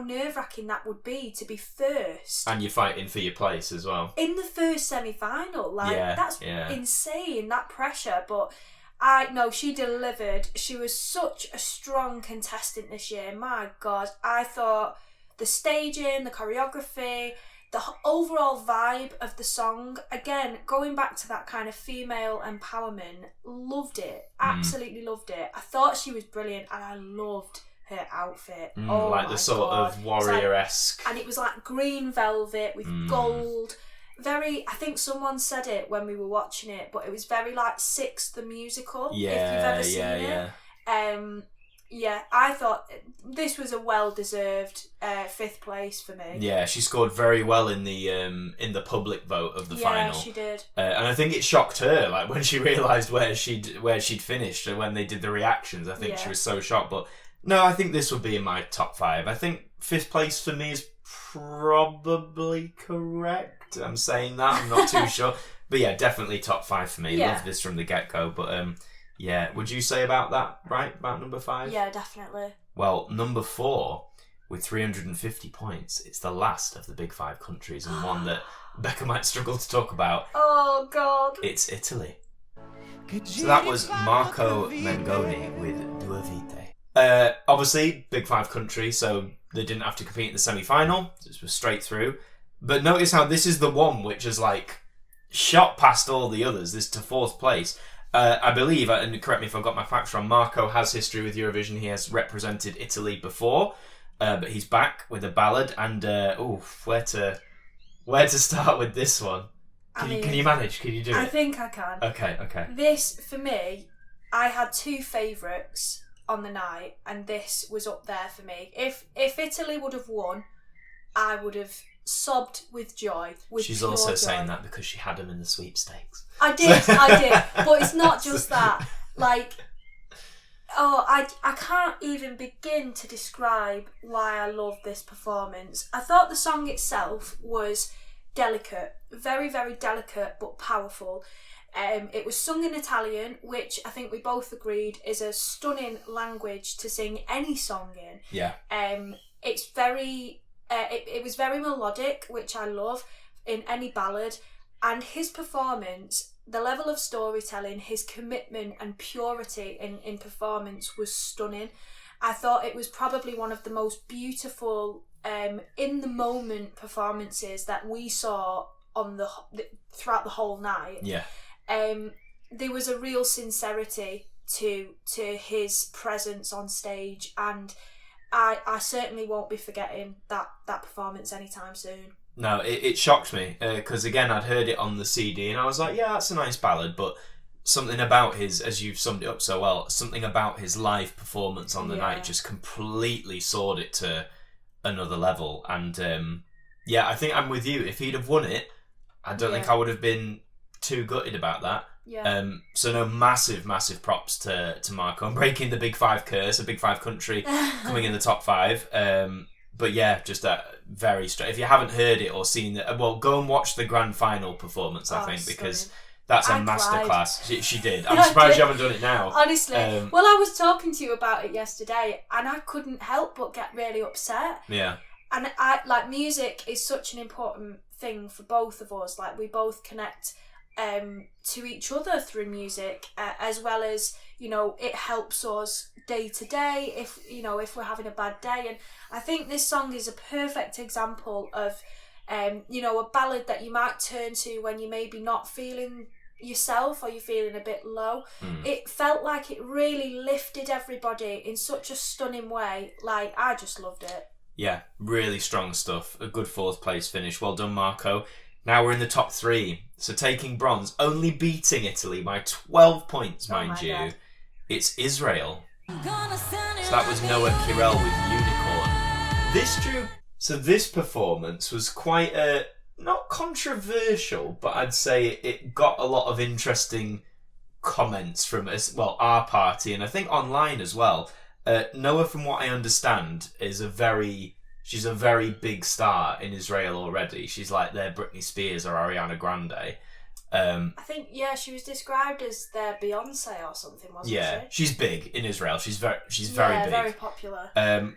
nerve-wracking that would be to be first? And you're fighting for your place as well. In the first semi-final. That's insane, that pressure. But she delivered. She was such a strong contestant this year. My God, I thought the staging, the choreography, the overall vibe of the song, again, going back to that kind of female empowerment, loved it. Absolutely loved it. I thought she was brilliant, and I loved her outfit. Like the sort of warrior-esque. And it was like green velvet with gold. I think someone said it when we were watching it, but it was very like Six the Musical, if you've ever seen it. I thought this was a well-deserved 5th place for me. Yeah, she scored very well in the public vote of the final. Yeah, she did. And I think it shocked her, like when she realised where she'd finished, and when they did the reactions. I think she was so shocked. But no, I think this would be in my top 5. I think 5th place for me is probably correct. I'm saying that. I'm not too sure. But yeah, definitely top 5 for me. Yeah. Love this from the get-go. But yeah, would you say about that, right? About number 5? Yeah, definitely. Well, number 4, with 350 points, it's the last of the big 5 countries and one that Becca might struggle to talk about. Oh, God. It's Italy. So that was Marco Mengoni with Due Vite. Obviously, big 5 country, so they didn't have to compete in the semi-final. This was straight through. But notice how this is the one which is like shot past all the others. This to 4th place. I believe, and correct me if I've got my facts wrong, Marco has history with Eurovision. He has represented Italy before, but he's back with a ballad. And where to start with this one? Can you manage? Can you do it? I think I can. Okay. This, for me, I had 2 favourites on the night, and this was up there for me. If Italy would have won, I would have sobbed with joy. She's also saying that because she had him in the sweepstakes. I did, but it's not just that. Like, I can't even begin to describe why I love this performance. I thought the song itself was delicate, very, very delicate, but powerful. It was sung in Italian, which I think we both agreed is a stunning language to sing any song in. Yeah. It's very... it was very melodic, which I love in any ballad, and his performance, the level of storytelling, his commitment and purity in performance was stunning. I thought it was probably one of the most beautiful in the moment performances that we saw on throughout the whole night. Yeah. There was a real sincerity to his presence on stage, and I certainly won't be forgetting that performance anytime soon. No, it shocked me because again I'd heard it on the CD and I was like, yeah, that's a nice ballad, but something about his, as you've summed it up so well, something about his live performance on the night just completely soared it to another level. And I think I'm with you. If he'd have won it, I don't think I would have been too gutted about that. Yeah. So no, massive props to Marco. I'm breaking the Big 5 curse, a Big 5 country coming in the top 5. But yeah, just a very straight. If you haven't heard it or seen it, well, go and watch the grand final performance. I think because that's a masterclass. She did. I'm surprised you haven't done it now. Honestly, well, I was talking to you about it yesterday, and I couldn't help but get really upset. Yeah. And music is such an important thing for both of us. Like, we both connect to each other through music, as well as, it helps us day to day if we're having a bad day. And I think this song is a perfect example of a ballad that you might turn to when you maybe not feeling yourself or you're feeling a bit low. It felt like it really lifted everybody in such a stunning way. Like, I just loved it. Yeah, really strong stuff. A good 4th place finish. Well done, Marco. Now we're in the top 3. So taking bronze, only beating Italy by 12 points, mind you. God. It's Israel. So that was Noah Kirel with Unicorn. So this performance was quite not controversial, but I'd say it got a lot of interesting comments from our party, and I think online as well. Noah, from what I understand, is she's a very big star in Israel already. She's like their Britney Spears or Ariana Grande. I think, she was described as their Beyonce or something, wasn't she? Yeah, she's big in Israel. She's very big. Very popular.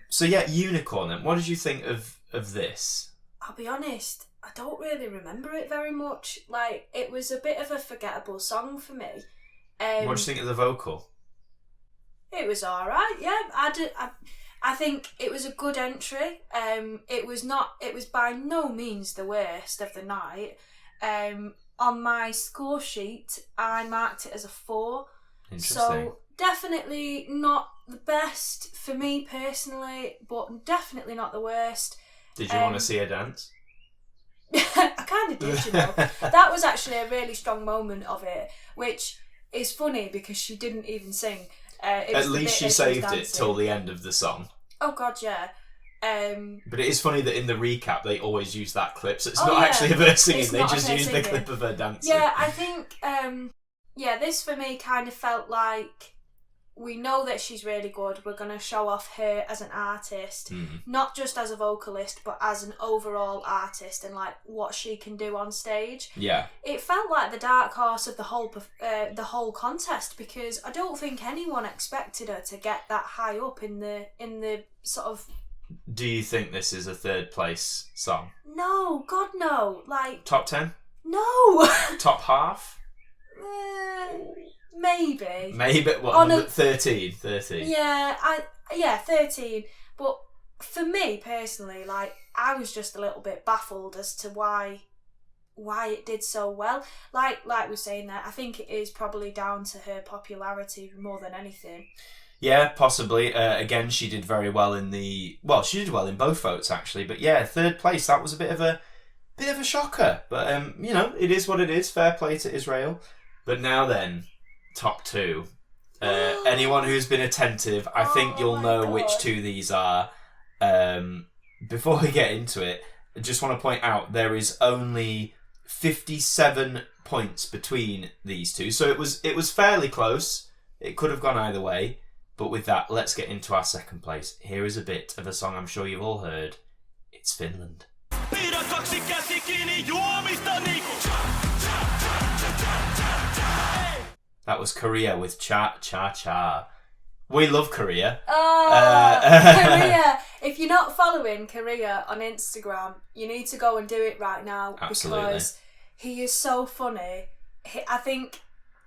So yeah, Unicorn then. What did you think of this? I'll be honest, I don't really remember it very much. Like, it was a bit of a forgettable song for me. What do you think of the vocal? It was alright, yeah. I think it was a good entry. It was by no means the worst of the night. On my score sheet, I marked it as a 4. Interesting. So definitely not the best for me personally, but definitely not the worst. Did you want to see her dance? I kind of did, That was actually a really strong moment of it, which is funny because she didn't even sing. At least she saved it till the end of the song. Oh God, yeah. But it is funny that in the recap they always use that clip, so it's not actually of her singing, they just use the clip of her dancing. Yeah, I think, this for me kind of felt like we know that she's really good. We're going to show off her as an artist, not just as a vocalist, but as an overall artist and like what she can do on stage. Yeah. It felt like the dark horse of the whole contest, because I don't think anyone expected her to get that high up in the sort of. Do you think this is a third place song? No, God no. Like top 10? No. Top half? Maybe. What? On 13. Yeah, 13. But for me personally, like I was just a little bit baffled as to why it did so well. Like we were saying there, I think it is probably down to her popularity more than anything. Yeah, possibly. Again, she did very well she did well in both votes actually. But yeah, third place, that was a bit of a shocker. But it is what it is. Fair play to Israel. But now then, top 2. Anyone who's been attentive, I think you'll know God. which 2 these are. Before we get into it, I just want to point out there is only 57 points between these 2. So it was fairly close. It could have gone either way. But with that, let's get into our second place. Here is a bit of a song I'm sure you've all heard. It's Finland. That was Korea with Cha Cha Cha. We love Korea. Korea. If you're not following Korea on Instagram, you need to go and do it right now. Absolutely. Because he is so funny. I think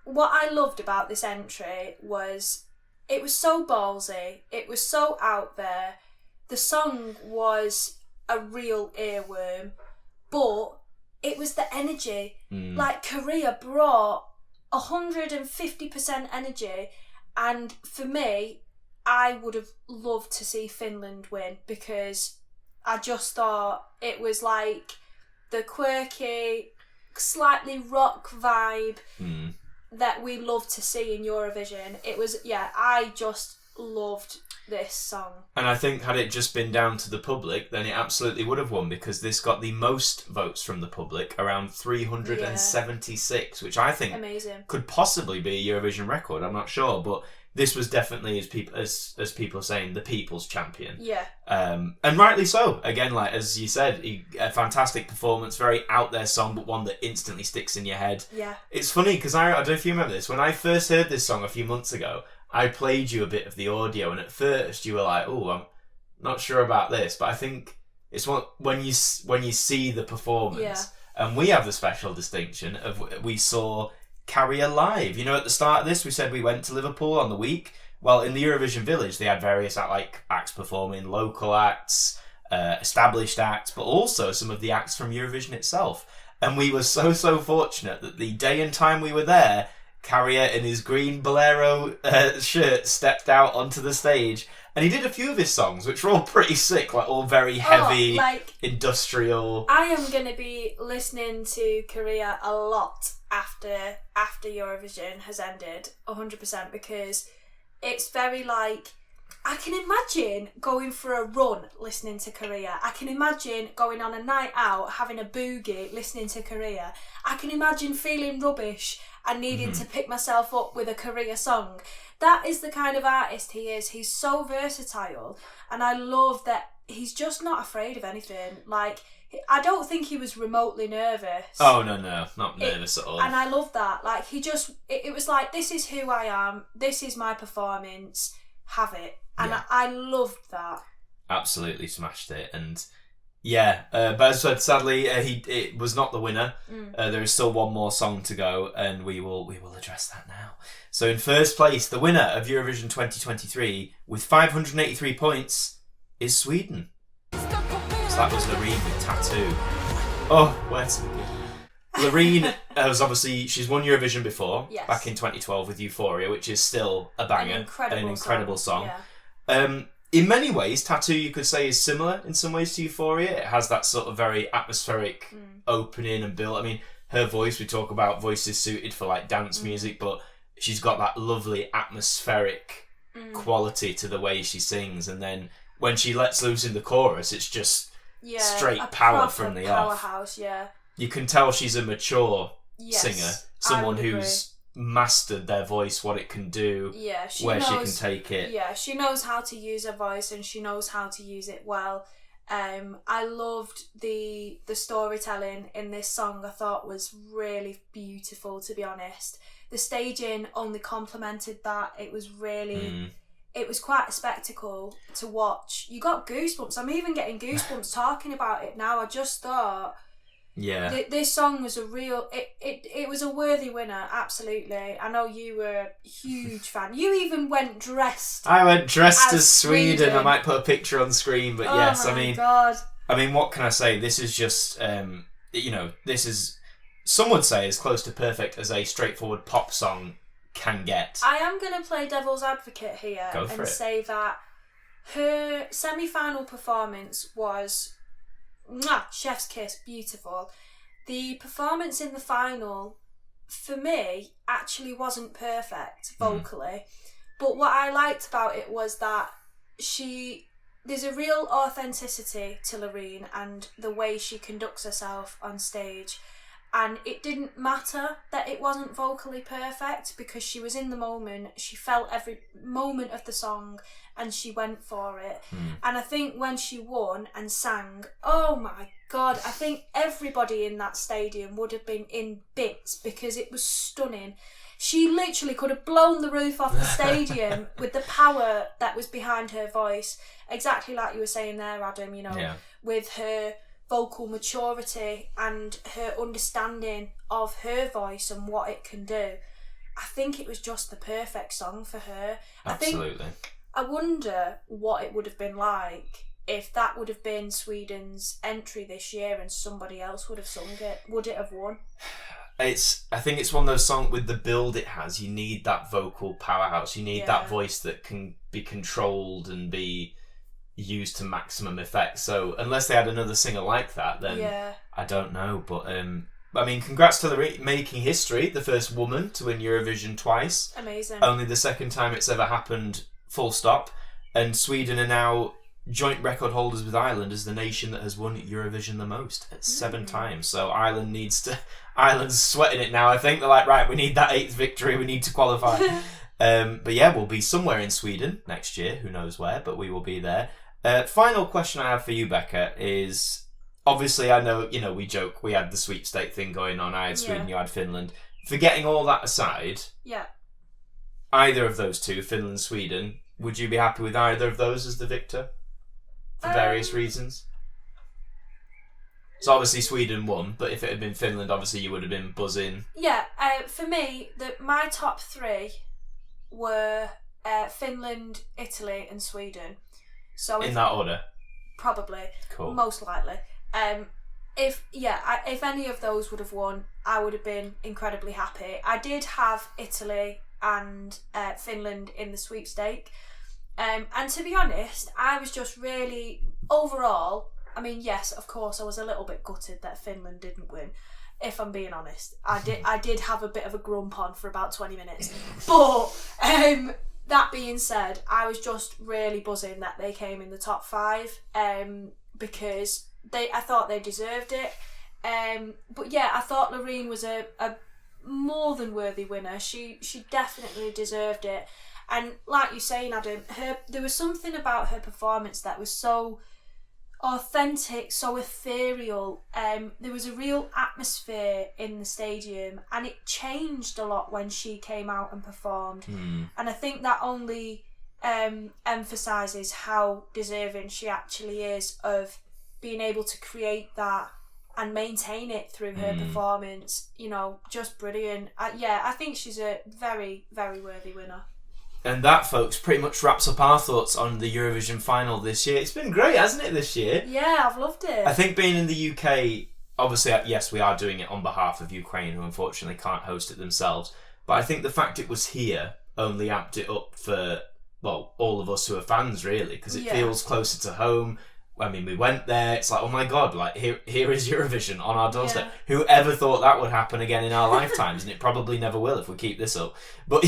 what I loved about this entry was it was so ballsy. It was so out there. The song was a real earworm, but it was the energy. Like Korea brought 150% energy, and for me, I would have loved to see Finland win, because I just thought it was like the quirky, slightly rock vibe that we love to see in Eurovision. It was, I just loved this song. And I think had it just been down to the public, then it absolutely would have won, because this got the most votes from the public, around 376, which I think amazing. Could possibly be a Eurovision record. I'm not sure, but this was definitely, as people are saying, the people's champion. Yeah. And rightly so. Again, like as you said, a fantastic performance, very out there song, but one that instantly sticks in your head. Yeah. It's funny because I don't know if you remember this. When I first heard this song a few months ago, I played you a bit of the audio, and at first you were like, "Oh, I'm not sure about this," but I think it's when you see the performance. Yeah. And we have the special distinction of we saw Carrier live. At the start of this, we said we went to Liverpool on the week. Well, in the Eurovision Village, they had various acts performing, local acts, established acts, but also some of the acts from Eurovision itself. And we were so fortunate that the day and time we were there, Carrier in his green bolero shirt stepped out onto the stage, and he did a few of his songs, which were all pretty sick, like all very heavy, industrial. I am going to be listening to Korea a lot after Eurovision has ended, 100%, because it's very I can imagine going for a run listening to Korea. I can imagine going on a night out, having a boogie, listening to Korea. I can imagine feeling rubbish and needing to pick myself up with a Korea song. That is the kind of artist he is. He's so versatile, and I love that he's just not afraid of anything. I don't think he was remotely nervous. Oh, no, not nervous at all. And I love that. It was like, this is who I am, this is my performance, have it. And I loved that. Absolutely smashed it. And but as I said, sadly, it was not the winner. There is still one more song to go, and we will address that now. So in first place, the winner of Eurovision 2023 with 583 points is Sweden. So that was Loreen with Tattoo. Oh, where to begin? Loreen she's won Eurovision before, back in 2012 with Euphoria, which is still a banger, an incredible song. Yeah. In many ways, Tattoo, you could say, is similar in some ways to Euphoria. It has that sort of very atmospheric opening and build. I mean, her voice, we talk about voices suited for dance music, but she's got that lovely atmospheric quality to the way she sings. And then when she lets loose in the chorus, it's just straight power from the powerhouse, off. You can tell she's a mature singer, someone who's mastered their voice, what it can do, Yeah, she can take it. Yeah, she knows how to use her voice and she knows how to use it well. I loved the storytelling in this song. I thought was really beautiful, to be honest. The staging only complemented that. It was really, it was quite a spectacle to watch. You got goosebumps. I'm even getting goosebumps talking about it now. I just thought, this song was a real. It was a worthy winner. Absolutely. I know you were a huge fan. You even went dressed. I went dressed as Sweden. I might put a picture on screen, but yes, God. I mean, what can I say? This is just, this is, some would say, as close to perfect as a straightforward pop song can get. I am going to play devil's advocate here and say that her semi-final performance was chef's kiss, beautiful. The performance in the final, for me, actually wasn't perfect vocally. But what I liked about it was that there's a real authenticity to Loreen and the way she conducts herself on stage. And it didn't matter that it wasn't vocally perfect because she was in the moment. She felt every moment of the song and she went for it. And I think when she won and sang, oh my God, I think everybody in that stadium would have been in bits because it was stunning. She literally could have blown the roof off the stadium with the power that was behind her voice. Exactly like you were saying there, Adam, with her vocal maturity and her understanding of her voice and what it can do. I think it was just the perfect song for her. Absolutely. I wonder what it would have been like if that would have been Sweden's entry this year and somebody else would have sung it. Would it have won? I think it's one of those songs with the build it has. You need that vocal powerhouse. You need that voice that can be controlled and be used to maximum effect. So unless they had another singer like that, then I don't know. But I mean, congrats to Loreen making history, the first woman to win Eurovision twice. Amazing. Only the second time it's ever happened, full stop. And Sweden are now joint record holders with Ireland as the nation that has won Eurovision the most at 7 times. So Ireland's sweating it now. I think they're like, right, we need that 8th victory, we need to qualify. But yeah, we'll be somewhere in Sweden next year, who knows where, but we will be there. Final question I have for you, Becca, is obviously I know, we joke, we had the sweepstake thing going on. I had Sweden, you had Finland. Forgetting all that aside, either of those two, Finland, Sweden, would you be happy with either of those as the victor? For various reasons. So obviously Sweden won, but if it had been Finland, obviously you would have been buzzing. Yeah, for me, my top 3 were Finland, Italy and Sweden. So in that order? Probably. Cool. Most likely. If any of those would have won, I would have been incredibly happy. I did have Italy and Finland in the sweepstake. And to be honest, I was just really, overall, I mean, yes, of course, I was a little bit gutted that Finland didn't win, if I'm being honest. I did have a bit of a grump on for about 20 minutes. But that being said, I was just really buzzing that they came in the top 5 because I thought they deserved it. But yeah, I thought Loreen was a more than worthy winner. She definitely deserved it. And like you're saying, Adam, there was something about her performance that was so authentic, so ethereal. There was a real atmosphere in the stadium and it changed a lot when she came out and performed. And I think that only emphasises how deserving she actually is of being able to create that and maintain it through her performance. Just brilliant. I think she's a very, very worthy winner. And that, folks, pretty much wraps up our thoughts on the Eurovision final this year. It's been great, hasn't it, this year? Yeah, I've loved it. I think being in the UK, obviously, yes, we are doing it on behalf of Ukraine, who unfortunately can't host it themselves. But I think the fact it was here only amped it up for, all of us who are fans, really, because it feels closer to home. I mean, we went there, it's like, oh my God, like here is Eurovision on our doorstep. Yeah. Whoever thought that would happen again in our lifetimes? And it probably never will if we keep this up. But,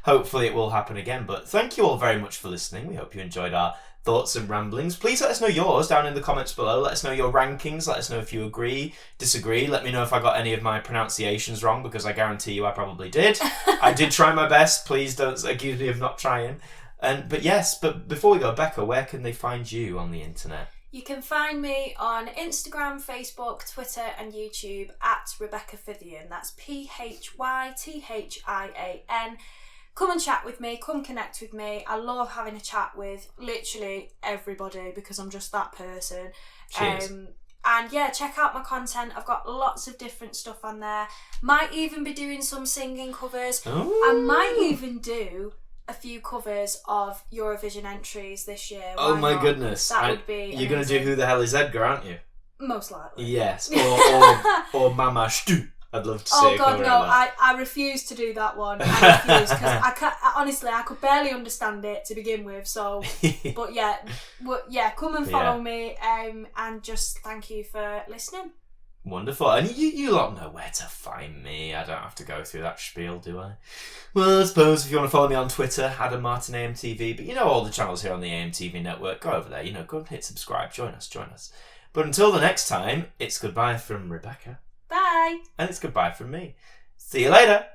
hopefully it will happen again. But thank you all very much for listening. We hope you enjoyed our thoughts and ramblings. Please let us know yours down in the comments below. Let us know your rankings. Let us know if you agree, disagree. Let me know if I got any of my pronunciations wrong, because I guarantee you I probably did. I did try my best. Please don't accuse me of not trying. But before we go, Becca, where can they find you on the internet? You can find me on Instagram, Facebook, Twitter and YouTube at Rebecca Phythian. That's Phythian. Come and chat with me, come connect with me. I love having a chat with literally everybody because I'm just that person. Cheers. And yeah, check out my content. I've got lots of different stuff on there. Might even be doing some singing covers. Ooh. I might even do a few covers of Eurovision entries this year. Oh Why my not? goodness. That would be You're going to do Who the Hell is Edgar, aren't you? Most likely. Yes. Or Mama Stu. I'd love to see Oh a God, cover no! of that. I refuse to do that one. I refuse because honestly, I could barely understand it to begin with. So, but yeah, come and follow me, and just thank you for listening. Wonderful. And you lot know where to find me. I don't have to go through that spiel, do I? Well, I suppose if you want to follow me on Twitter, Adam Martin AMTV, but you know all the channels here on the AMTV network, go over there, go and hit subscribe, join us. But until the next time, it's goodbye from Rebecca. Bye. And it's goodbye from me. See you later.